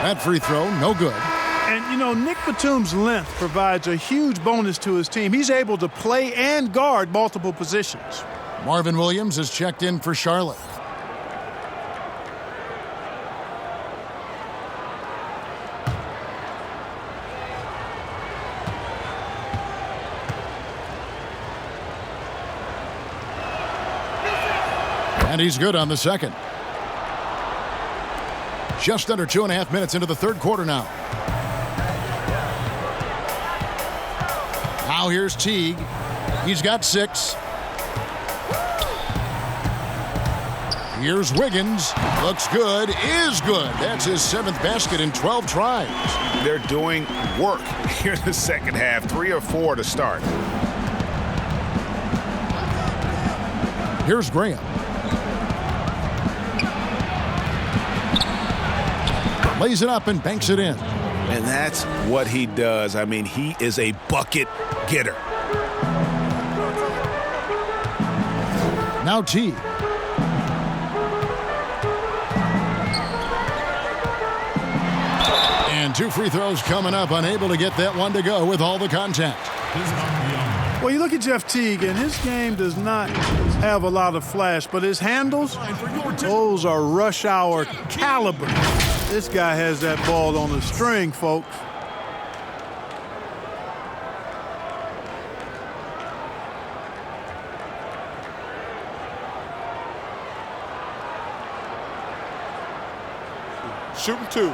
That free throw, no good. And, you know, Nick Batum's length provides a huge bonus to his team. He's able to play and guard multiple positions. Marvin Williams has checked in for Charlotte. And he's good on the second. Just under 2.5 minutes into the third quarter now. Now here's Teague. He's got 6. Here's Wiggins. Looks good. Is good. That's his 7th basket in 12 tries. They're doing work here in the second half. 3 or 4 to start. Here's Graham. Lays it up and banks it in. And that's what he does. I mean, he is a bucket getter. Now Teague. And 2 free throws coming up, unable to get that one to go with all the contact. Well, you look at Jeff Teague, and his game does not have a lot of flash, but his handles, those are rush hour caliber. This guy has that ball on the string, folks. Shooting 2.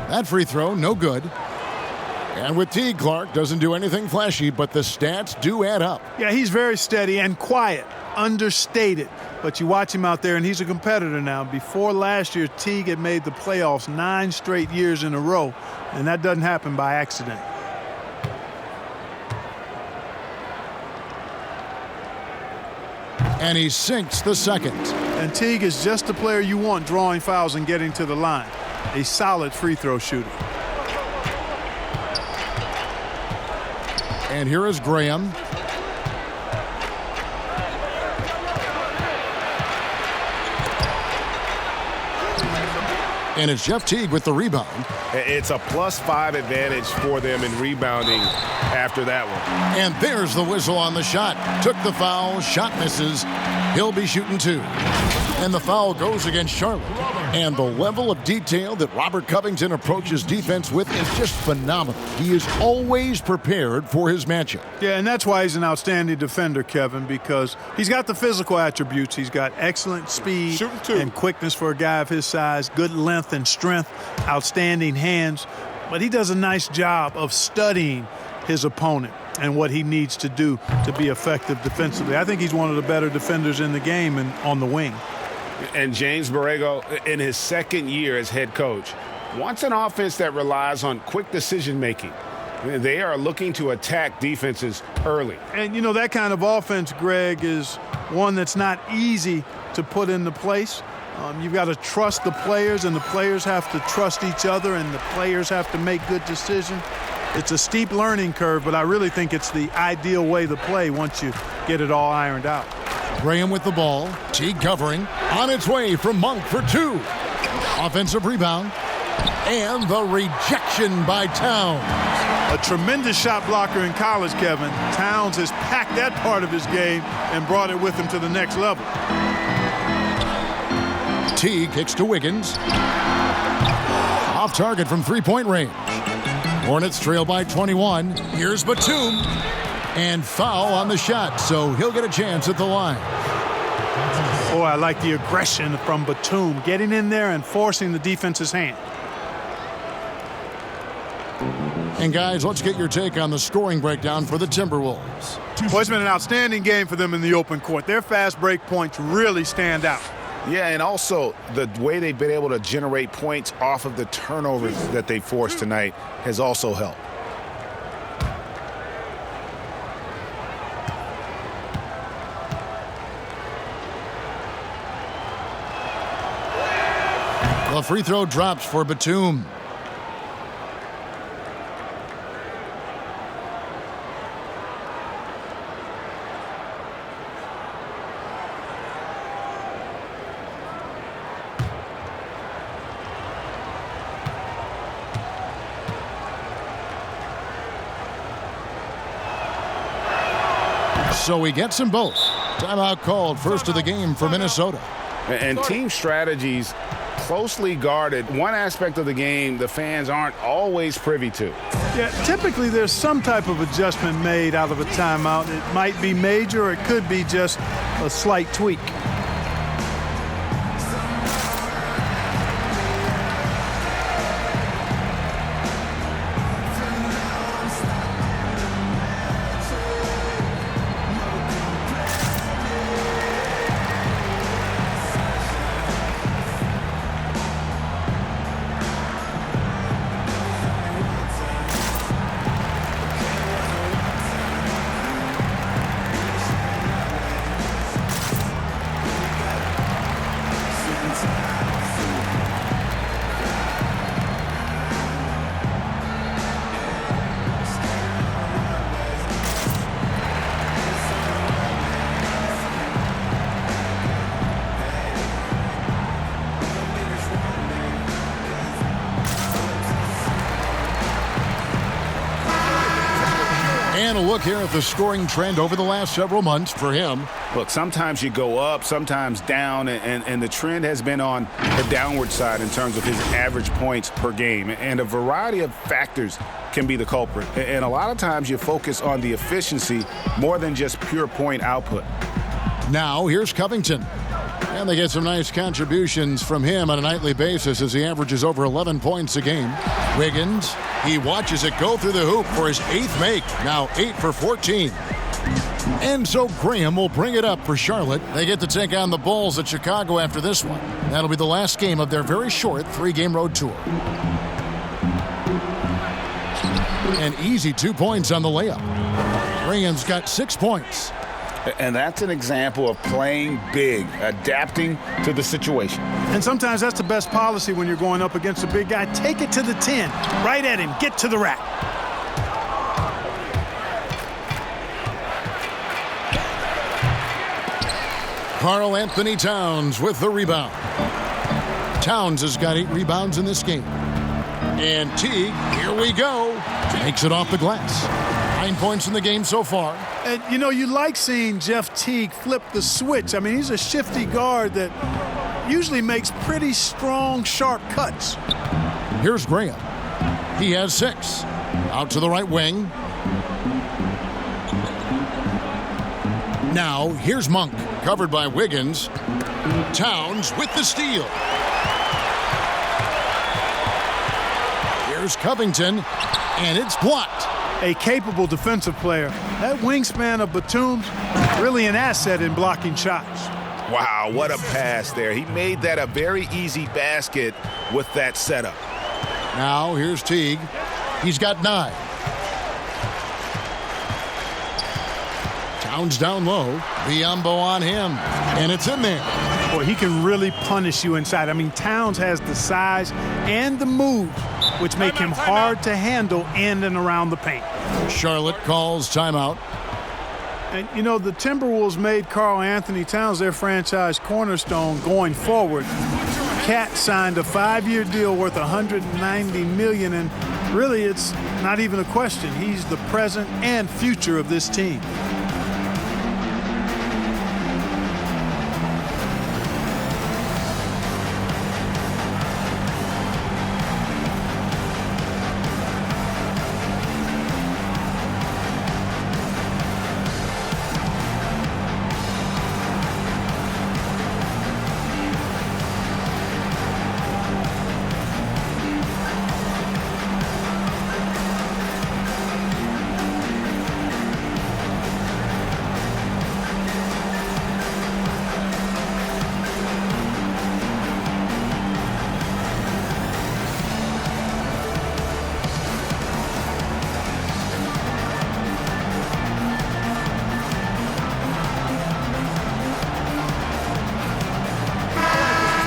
That free throw, no good. And with Teague, Clark doesn't do anything flashy, but the stats do add up. Yeah, he's very steady and quiet, understated. But you watch him out there, and he's a competitor now. Before last year, Teague had made the playoffs 9 straight years in a row, and that doesn't happen by accident. And he sinks the second. And Teague is just the player you want drawing fouls and getting to the line. A solid free throw shooter. And here is Graham. And it's Jeff Teague with the rebound. It's a +5 advantage for them in rebounding after that one. And there's the whistle on the shot. Took the foul, shot misses. He'll be shooting 2. And the foul goes against Charlotte. And the level of detail that Robert Covington approaches defense with is just phenomenal. He is always prepared for his matchup. Yeah, and that's why he's an outstanding defender, Kevin, because he's got the physical attributes. He's got excellent speed and quickness for a guy of his size, good length and strength, outstanding hands. But he does a nice job of studying his opponent and what he needs to do to be effective defensively. I think he's one of the better defenders in the game and on the wing. And James Borrego, in his second year as head coach, wants an offense that relies on quick decision-making. They are looking to attack defenses early. And, you know, that kind of offense, Greg, is one that's not easy to put into place. You've got to trust the players, and the players have to trust each other, and the players have to make good decisions. It's a steep learning curve, but I really think it's the ideal way to play once you get it all ironed out. Graham with the ball. Teague covering. On its way from Monk for 2. Offensive rebound. And the rejection by Towns. A tremendous shot blocker in college, Kevin. Towns has packed that part of his game and brought it with him to the next level. Teague kicks to Wiggins. Off target from 3-point range. Hornets trail by 21. Here's Batum. And foul on the shot, so he'll get a chance at the line. Oh, I like the aggression from Batum, getting in there and forcing the defense's hand. And guys, let's get your take on the scoring breakdown for the Timberwolves. Well, it's been an outstanding game for them in the open court. Their fast break points really stand out. Yeah, and also the way they've been able to generate points off of the turnovers that they forced tonight has also helped. The free throw drops for Batum. So he gets them both. Timeout called, first of the game for Minnesota. And team strategies closely guarded. One aspect of the game the fans aren't always privy to. Yeah, typically there's some type of adjustment made out of a timeout. It might be major, or it could be just a slight tweak. look here at the scoring trend over the last several months for him. Look, sometimes you go up, sometimes down, and the trend has been on the downward side in terms of his average points per game. And a variety of factors can be the culprit. And a lot of times you focus on the efficiency more than just pure point output. Now here's Covington. And they get some nice contributions from him on a nightly basis as he averages over 11 points a game. Wiggins, he watches it go through the hoop for his 8th make. Now 8 for 14. And so Graham will bring it up for Charlotte. They get to take on the Bulls at Chicago after this one. That'll be the last game of their very short 3-game road tour. An easy 2 points on the layup. Graham's got 6 points. And that's an example of playing big, adapting to the situation. And sometimes that's the best policy when you're going up against a big guy. Take it to the 10, right at him, get to the rack. Karl Anthony Towns with the rebound. Towns has got 8 rebounds in this game. And Teague, here we go, takes it off the glass. 9 points in the game so far. And, you know, you like seeing Jeff Teague flip the switch. I mean, he's a shifty guard that usually makes pretty strong, sharp cuts. Here's Graham. He has 6. Out to the right wing. Now, here's Monk, covered by Wiggins. Towns with the steal. Here's Covington, and it's blocked. A capable defensive player. That wingspan of Batum's really an asset in blocking shots. Wow, what a pass there. He made that a very easy basket with that setup. Now here's Teague. He's got 9. Towns down low. Biyombo on him, and it's in there. Boy, he can really punish you inside. I mean, Towns has the size and the move, which make him hard to handle in and around the paint. Charlotte calls timeout. And, you know, the Timberwolves made Karl Anthony Towns their franchise cornerstone going forward. Cat signed a 5-year deal worth $190 million, and really it's not even a question. He's the present and future of this team.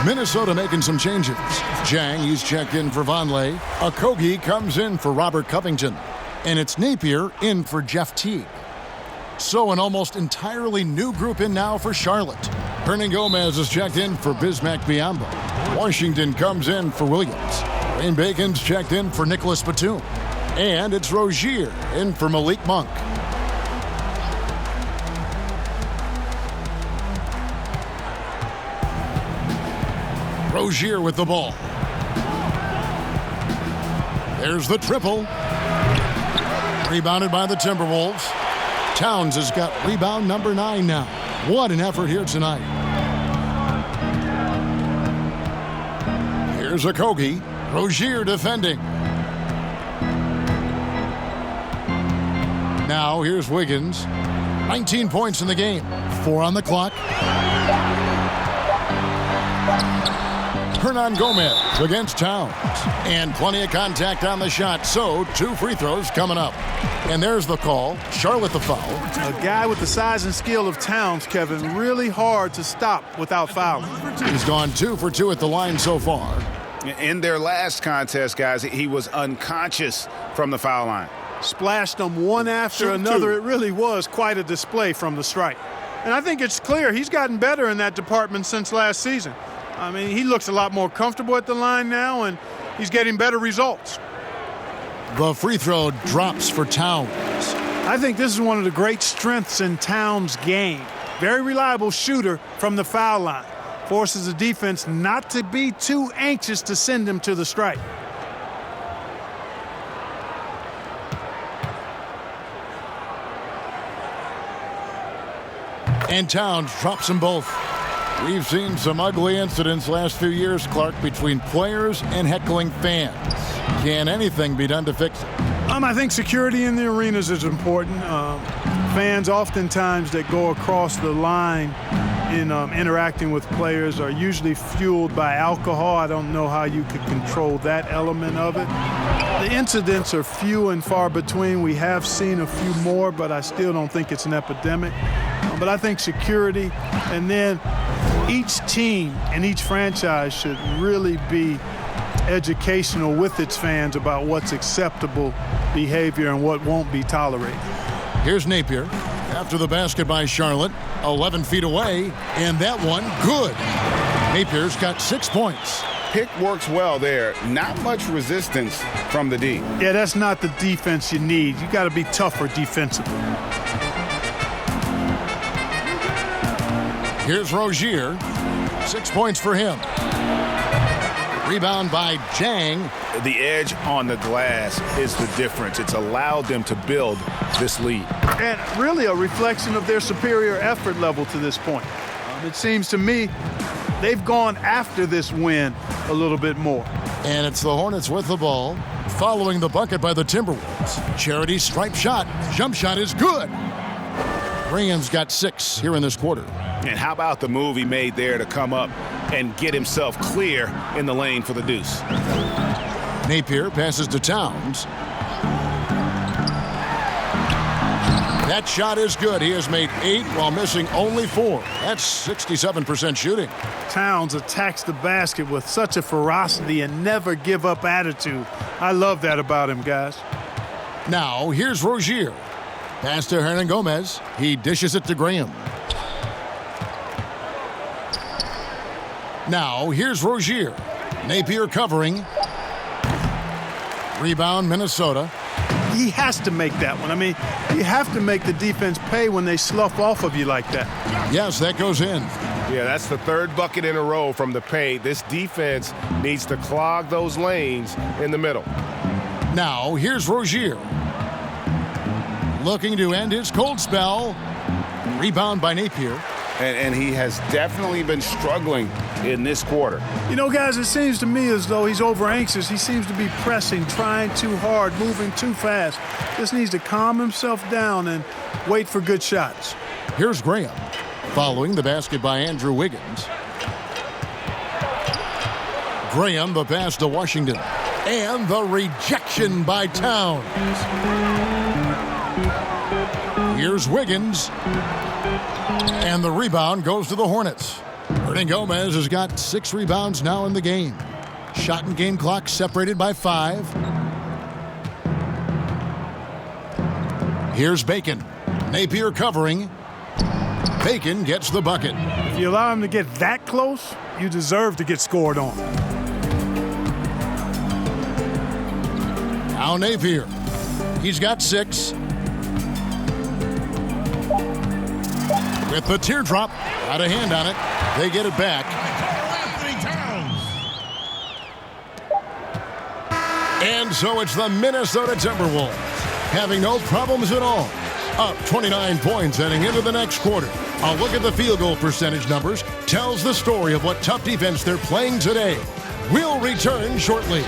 Minnesota making some changes. Jang, he's checked in for Vonleh. Okogie comes in for Robert Covington. And it's Napier in for Jeff Teague. So an almost entirely new group in now for Charlotte. Hernan Gomez is checked in for Bismack Biyombo. Washington comes in for Williams. Wayne Bacon's checked in for Nicholas Batum. And it's Rozier in for Malik Monk. Rozier with the ball. There's the triple. Rebounded by the Timberwolves. Towns has got rebound number 9 now. What an effort here tonight. Here's Okogie. Rozier defending. Now here's Wiggins. 19 points in the game. 4 on the clock. Hernan Gomez against Towns. And plenty of contact on the shot, so 2 free throws coming up. And there's the call. Charlotte the foul. A guy with the size and skill of Towns, Kevin, really hard to stop without fouling. He's gone 2 for 2 at the line so far. In their last contest, guys, he was unconscious from the foul line. Splashed them one after another. It really was quite a display from the stripe. And I think it's clear he's gotten better in that department since last season. I mean, he looks a lot more comfortable at the line now, and he's getting better results. The free throw drops for Towns. I think this is one of the great strengths in Towns' game. Very reliable shooter from the foul line. Forces the defense not to be too anxious to send him to the stripe. And Towns drops them both. We've seen some ugly incidents last few years, Clark, between players and heckling fans. Can anything be done to fix it? I think security in the arenas is important. Fans oftentimes that go across the line in interacting with players are usually fueled by alcohol. I don't know how you could control that element of it. The incidents are few and far between. We have seen a few more, but I still don't think it's an epidemic. But I think security, and then each team and each franchise should really be educational with its fans about what's acceptable behavior and what won't be tolerated. Here's Napier after the basket by Charlotte, 11 feet away, and that one good. Napier's got 6 points. Pick works well there. Not much resistance from the D. Yeah, that's not the defense you need. You got to be tougher defensively. Here's Rozier. 6 points for him. Rebound by Jang. The edge on the glass is the difference. It's allowed them to build this lead. And really a reflection of their superior effort level to this point. It seems to me they've gone after this win a little bit more. And it's the Hornets with the ball, following the bucket by the Timberwolves. Charity stripe shot. Jump shot is good. Graham's got 6 here in this quarter. And how about the move he made there to come up and get himself clear in the lane for the deuce? Napier passes to Towns. That shot is good. He has made 8 while missing only 4. That's 67% shooting. Towns attacks the basket with such a ferocity and never give up attitude. I love that about him, guys. Now, here's Rozier. Pass to Hernan Gomez. He dishes it to Graham. Now, here's Rozier. Napier covering. Rebound, Minnesota. He has to make that one. I mean, you have to make the defense pay when they slough off of you like that. Yes, that goes in. Yeah, that's the 3rd bucket in a row from the paint. This defense needs to clog those lanes in the middle. Now, here's Rozier. Looking to end his cold spell. Rebound by Napier. And he has definitely been struggling in this quarter. You know, guys, it seems to me as though he's over anxious. He seems to be pressing, trying too hard, moving too fast. Just needs to calm himself down and wait for good shots. Here's Graham, following the basket by Andrew Wiggins. Graham, the pass to Washington. And the rejection by Towns. Here's Wiggins. And the rebound goes to the Hornets. Hernan Gomez has got 6 rebounds now in the game. Shot and game clock separated by 5. Here's Bacon. Napier covering. Bacon gets the bucket. If you allow him to get that close, you deserve to get scored on. Now Napier. He's got 6. With the teardrop, out of hand on it, they get it back. And so it's the Minnesota Timberwolves, having no problems at all. Up 29 points heading into the next quarter. A look at the field goal percentage numbers tells the story of what tough defense they're playing today. We'll return shortly.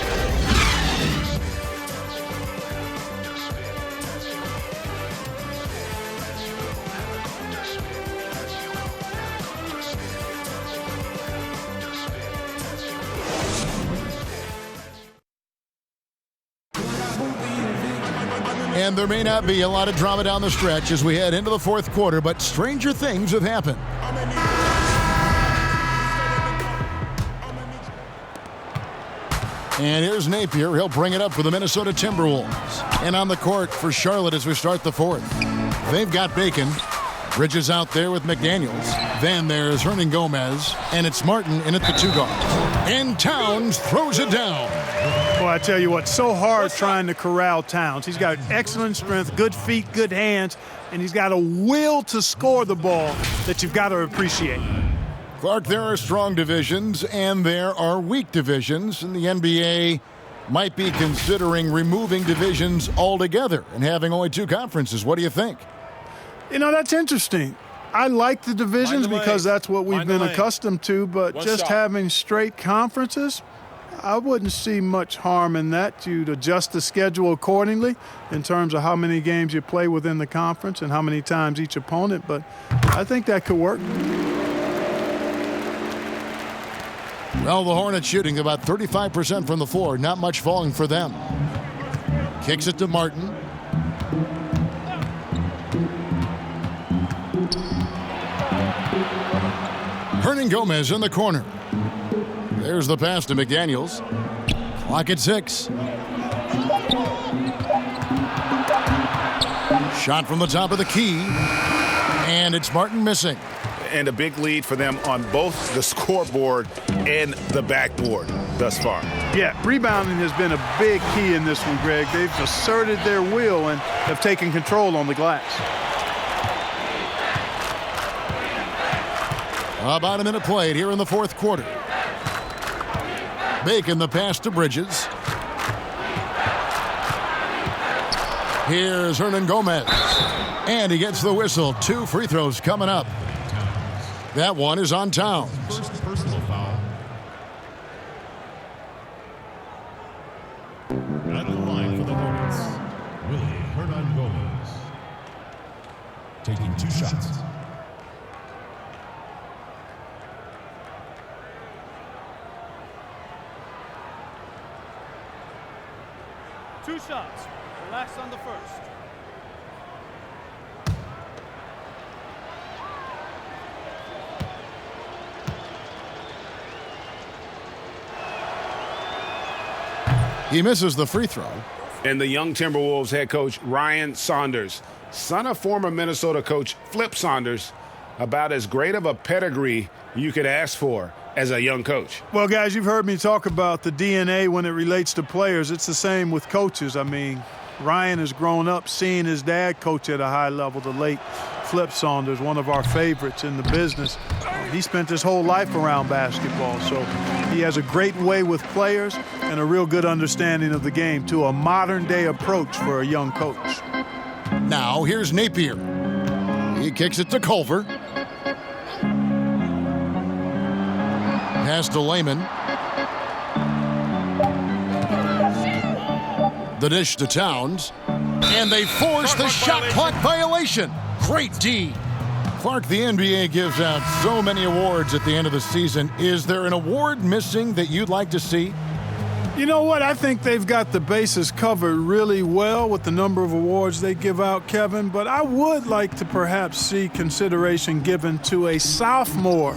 And there may not be a lot of drama down the stretch as we head into the 4th quarter, but stranger things have happened. And here's Napier. He'll bring it up for the Minnesota Timberwolves. And on the court for Charlotte as we start the 4th. They've got Bacon. Bridges out there with McDaniels. Then there's Hernan Gomez, and it's Martin in at the 2 guard. And Towns throws it down. Well, I tell you what, so hard trying to corral Towns. He's got excellent strength, good feet, good hands, and he's got a will to score the ball that you've got to appreciate. Clark, there are strong divisions and there are weak divisions, and the NBA might be considering removing divisions altogether and having only 2 conferences. What do you think? You know, that's interesting. I like the divisions because that's what we've been accustomed to, but just having straight conferences, I wouldn't see much harm in that. You'd adjust the schedule accordingly in terms of how many games you play within the conference and how many times each opponent, but I think that could work. Well, the Hornets shooting about 35% from the floor. Not much falling for them. Kicks it to Martin. Hernan Gomez in the corner. There's the pass to McDaniels. Clock at 6. Shot from the top of the key. And it's Martin missing. And a big lead for them on both the scoreboard and the backboard thus far. Yeah, rebounding has been a big key in this one, Greg. They've asserted their will and have taken control on the glass. About a minute played here in the 4th quarter. Bacon the pass to Bridges. Here's Hernan Gomez. And he gets the whistle. 2 free throws coming up. That one is on Towns. First personal foul. At the line for the Hornets, Willie Hernan Gomez. Taking 2 shots. Two shots. Relax on the first. He misses the free throw. And the young Timberwolves head coach Ryan Saunders, son of former Minnesota coach Flip Saunders, about as great of a pedigree you could ask for as a young coach. Well, guys, you've heard me talk about the DNA when it relates to players. It's the same with coaches. I mean, Ryan has grown up seeing his dad coach at a high level, the late Flip Saunders, one of our favorites in the business. He spent his whole life around basketball, so he has a great way with players and a real good understanding of the game, to a modern-day approach for a young coach. Now, here's Napier. He kicks it to Culver. Pass to Lehman. The dish to Towns. And they force the shot clock violation. Great D. Clark, the NBA gives out so many awards at the end of the season. Is there an award missing that you'd like to see? You know what? I think they've got the bases covered really well with the number of awards they give out, Kevin. But I would like to perhaps see consideration given to a sophomore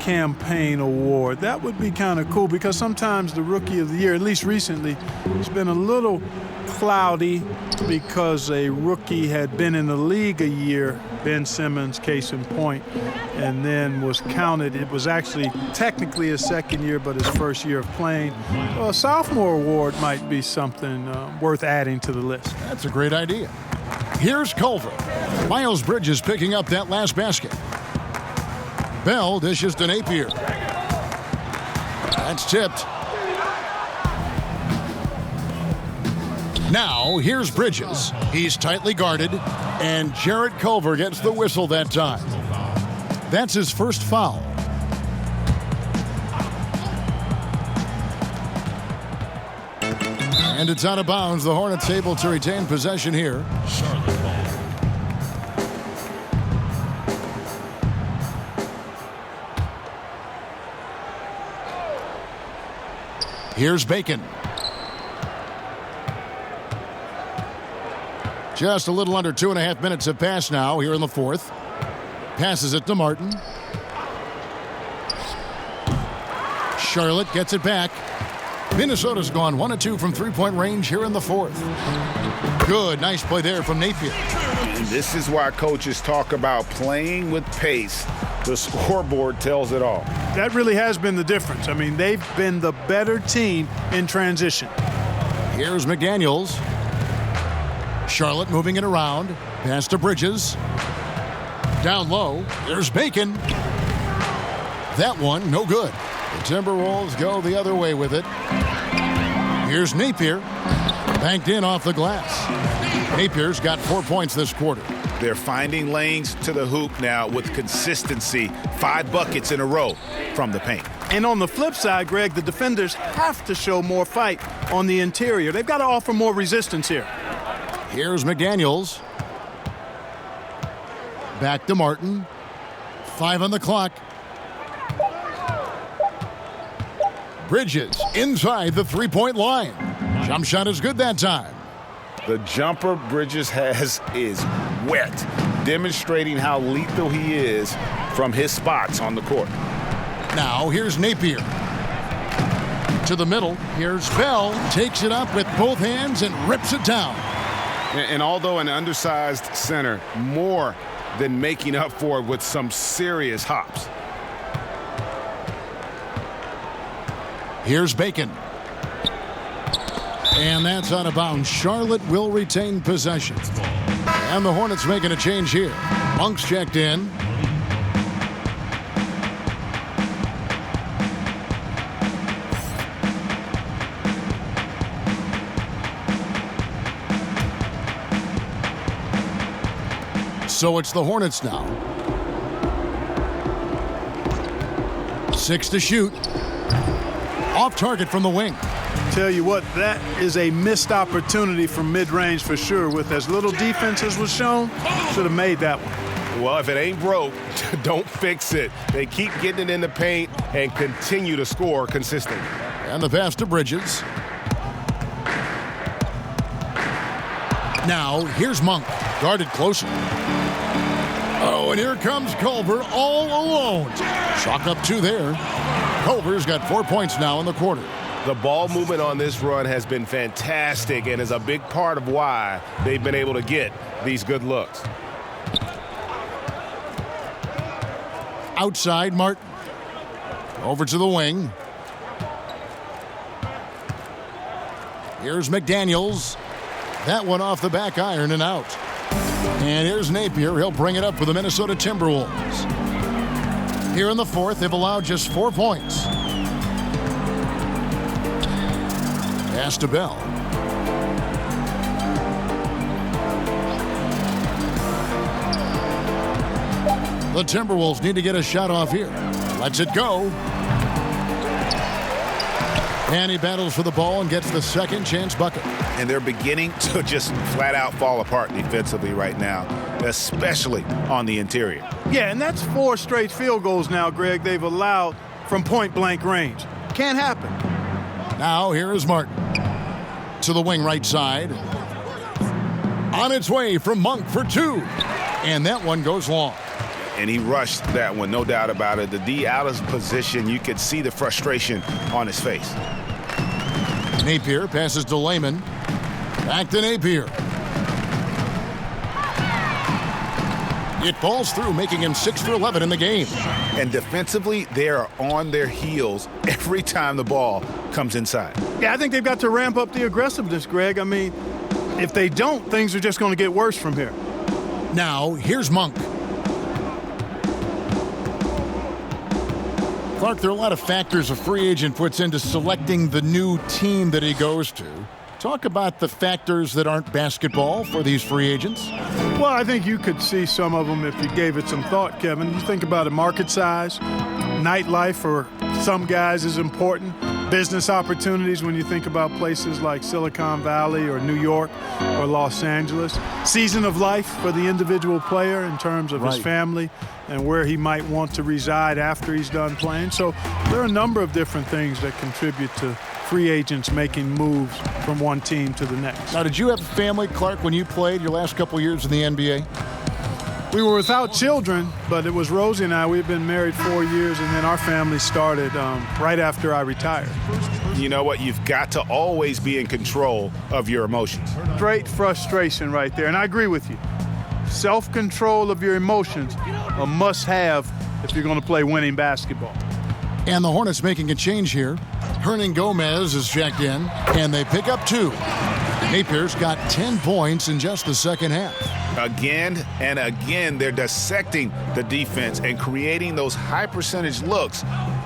campaign award. That would be kind of cool, because sometimes the rookie of the year, at least recently, has been a little cloudy because a rookie had been in the league a year, Ben Simmons, case in point, and then was counted. It was actually technically his second year, but his first year of playing. Well, a sophomore award might be something worth adding to the list. That's a great idea. Here's Culver. Miles Bridges picking up that last basket. Bell dishes to Napier. That's tipped. Now, here's Bridges. He's tightly guarded, and Jarrett Culver gets the whistle that time. That's his first foul. And it's out of bounds. The Hornets able to retain possession here. Here's Bacon. Just a little under 2.5 minutes have passed now here in the 4th. Passes it to Martin. Charlotte gets it back. Minnesota's gone 1 of 2 from three-point range here in the 4th. Good, nice play there from Napier. And this is why coaches talk about playing with pace. The scoreboard tells it all. That really has been the difference. I mean, they've been the better team in transition. Here's McDaniels. Charlotte moving it around. Pass to Bridges. Down low. There's Bacon. That one, no good. The Timberwolves go the other way with it. Here's Napier. Banked in off the glass. Napier's got 4 points this quarter. They're finding lanes to the hoop now with consistency. 5 buckets in a row from the paint. And on the flip side, Greg, the defenders have to show more fight on the interior. They've got to offer more resistance here. Here's McDaniels. Back to Martin. 5 on the clock. Bridges inside the three-point line. Jump shot is good that time. The jumper Bridges has is wet, demonstrating how lethal he is from his spots on the court. Now here's Napier. To the middle. Here's Bell. Takes it up with both hands and rips it down. And although an undersized center, more than making up for it with some serious hops. Here's Bacon. And that's out of bounds. Charlotte will retain possession. And the Hornets making a change here. Monk's checked in. So it's the Hornets now. 6 to shoot. Off target from the wing. Tell you what, that is a missed opportunity from mid-range for sure. With as little defense as was shown, should have made that one. Well, if it ain't broke, don't fix it. They keep getting it in the paint and continue to score consistently. And the pass to Bridges. Now, here's Monk. Guarded closer. Oh, and here comes Culver all alone. Chalk up 2 there. Culver's got 4 points now in the quarter. The ball movement on this run has been fantastic and is a big part of why they've been able to get these good looks. Outside, Martin. Over to the wing. Here's McDaniels. That one off the back iron and out. And here's Napier. He'll bring it up for the Minnesota Timberwolves. Here in the fourth, they've allowed just 4 points. Pass to Bell. The Timberwolves need to get a shot off here. Lets it go. And he battles for the ball and gets the second chance bucket. And they're beginning to just flat out fall apart defensively right now, especially on the interior. Yeah, and that's 4 straight field goals now, Greg, they've allowed from point-blank range. Can't happen. Now here is Martin. To the wing right side. On its way from Monk for 2. And that one goes long. And he rushed that one, no doubt about it. The D out of position, you could see the frustration on his face. Napier passes to Layman. Back to Napier. It falls through, making him 6 for 11 in the game. And defensively, they are on their heels every time the ball comes inside. Yeah, I think they've got to ramp up the aggressiveness, Greg. I mean, if they don't, things are just going to get worse from here. Now, here's Monk. Clark, there are a lot of factors a free agent puts into selecting the new team that he goes to. Talk about the factors that aren't basketball for these free agents. Well, I think you could see some of them if you gave it some thought, Kevin. You think about it, market size, nightlife for some guys is important. Business opportunities when you think about places like Silicon Valley or New York or Los Angeles. Season of life for the individual player in terms of his family and where he might want to reside after he's done playing. So there are a number of different things that contribute to free agents making moves from one team to the next. Now, did you have a family, Clark, when you played your last couple years in the NBA? We were without children, but it was Rosie and I. We've been married 4 years, and then our family started right after I retired. You know what? You've got to always be in control of your emotions. Straight frustration right there, and I agree with you. self-control of your emotions, a must-have if you're going to play winning basketball. And the Hornets making a change here. Hernan Gomez is checked in, and they pick up 2. Napier's got 10 points in just the second half. Again and again, they're dissecting the defense and creating those high-percentage looks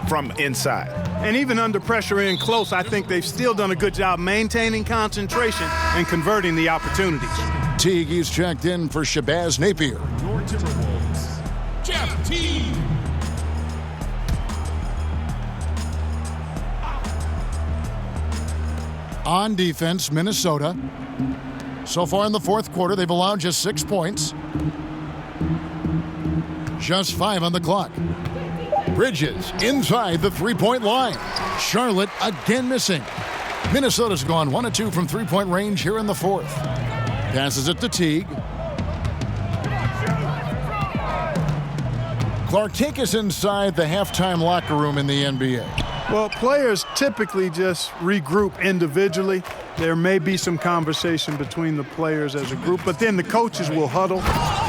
from inside. And even under pressure in close, I think they've still done a good job maintaining concentration and converting the opportunities. Teague is checked in for Shabazz Napier. Your Timberwolves, Jeff Teague. On defense, Minnesota. So far in the fourth quarter, they've allowed just 6 points. Just 5 on the clock. Bridges inside the three-point line. Charlotte again missing. Minnesota's gone 1 of 2 from three-point range here in the fourth. Passes it to Teague. Clark, take us inside the halftime locker room in the NBA. Well, players typically just regroup individually. There may be some conversation between the players as a group, but then the coaches will huddle,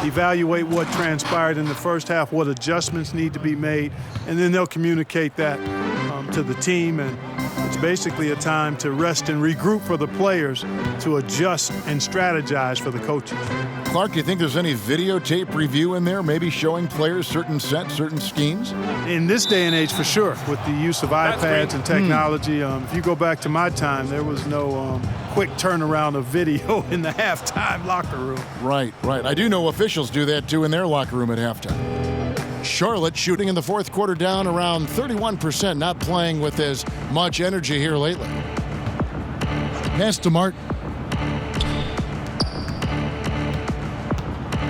evaluate what transpired in the first half, what adjustments need to be made, and then they'll communicate that to the team. And it's basically a time to rest and regroup for the players to adjust and strategize for the coaches. Clark, do you think there's any videotape review in there, maybe showing players certain sets, certain schemes? In this day and age, for sure, with the use of iPads and technology. If you go back to my time, there was no quick turnaround of video in the halftime locker room. Right. I do know officials do that, too, in their locker room at halftime. Charlotte shooting in the fourth quarter down around 31%, not playing with as much energy here lately. Pass to Martin.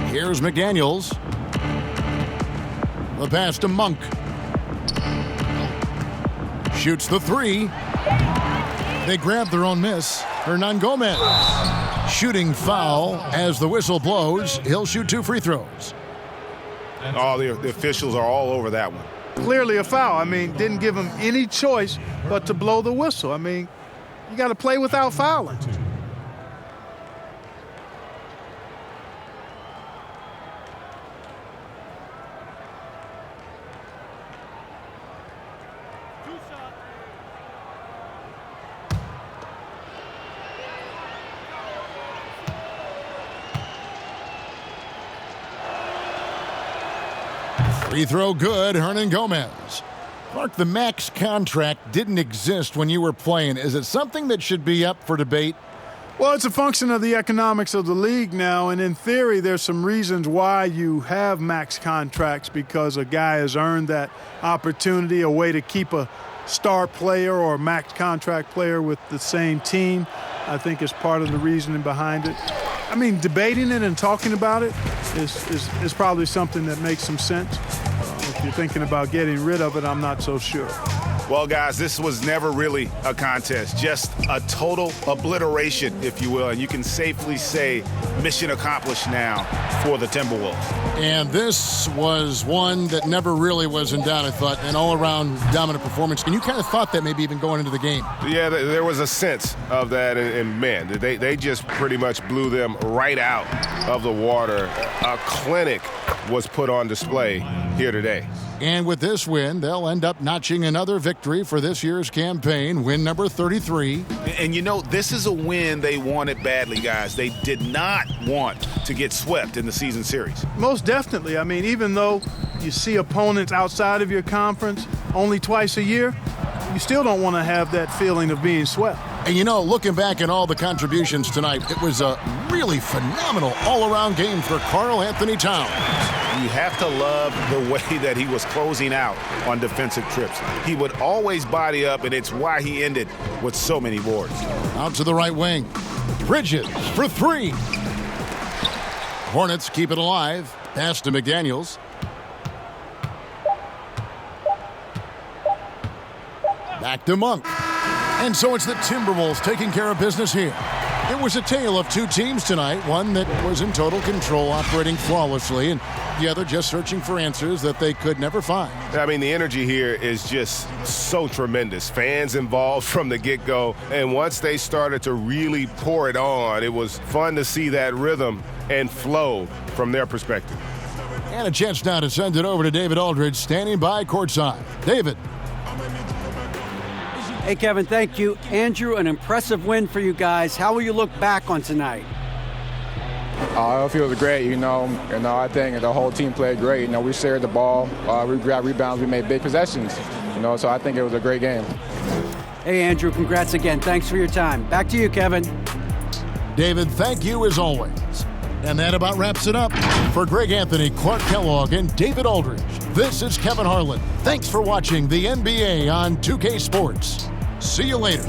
Here's McDaniels. The pass to Monk. Shoots the 3. They grab their own miss. Hernan Gomez. Shooting foul as the whistle blows. He'll shoot 2 free throws. Oh, the officials are all over that one. Clearly a foul. I mean, didn't give him any choice but to blow the whistle. I mean, you got to play without fouling. Free throw good, Hernan Gomez. Mark, the max contract didn't exist when you were playing. Is it something that should be up for debate? Well, it's a function of the economics of the league now, and in theory, there's some reasons why you have max contracts, because a guy has earned that opportunity, a way to keep a star player or a max contract player with the same team, I think is part of the reasoning behind it. I mean, debating it and talking about it is probably something that makes some sense. If you're thinking about getting rid of it, I'm not so sure. Well, guys, this was never really a contest, just a total obliteration, if you will. And you can safely say mission accomplished now for the Timberwolves. And this was one that never really was in doubt, I thought, an all-around dominant performance. And you kind of thought that maybe even going into the game. Yeah, there was a sense of that, and man, they just pretty much blew them right out of the water. A clinic was put on display here today. And with this win, they'll end up notching another victory for this year's campaign, win number 33. And you know, this is a win they wanted badly, guys. They did not want to get swept in the season series. Most definitely. I mean, even though you see opponents outside of your conference only twice a year, you still don't want to have that feeling of being swept. And you know, looking back at all the contributions tonight, it was a really phenomenal all-around game for Karl Anthony Towns. You have to love the way that he was closing out on defensive trips. He would always body up, and it's why he ended with so many boards. Out to the right wing. Bridges for 3. Hornets keep it alive. Pass to McDaniels. Back to Monk. And so it's the Timberwolves taking care of business here. It was a tale of two teams tonight, one that was in total control, operating flawlessly, and the other just searching for answers that they could never find. I mean, the energy here is just so tremendous. Fans involved from the get-go, and once they started to really pour it on, it was fun to see that rhythm and flow from their perspective. And a chance now to send it over to David Aldridge, standing by courtside. David. Hey, Kevin, thank you. Andrew, an impressive win for you guys. How will you look back on tonight? It feels great, I think the whole team played great. We shared the ball, we grabbed rebounds, we made big possessions, so I think it was a great game. Hey, Andrew, congrats again. Thanks for your time. Back to you, Kevin. David, thank you as always. And that about wraps it up. For Greg Anthony, Clark Kellogg, and David Aldridge, this is Kevin Harlan. Thanks for watching the NBA on 2K Sports. See you later.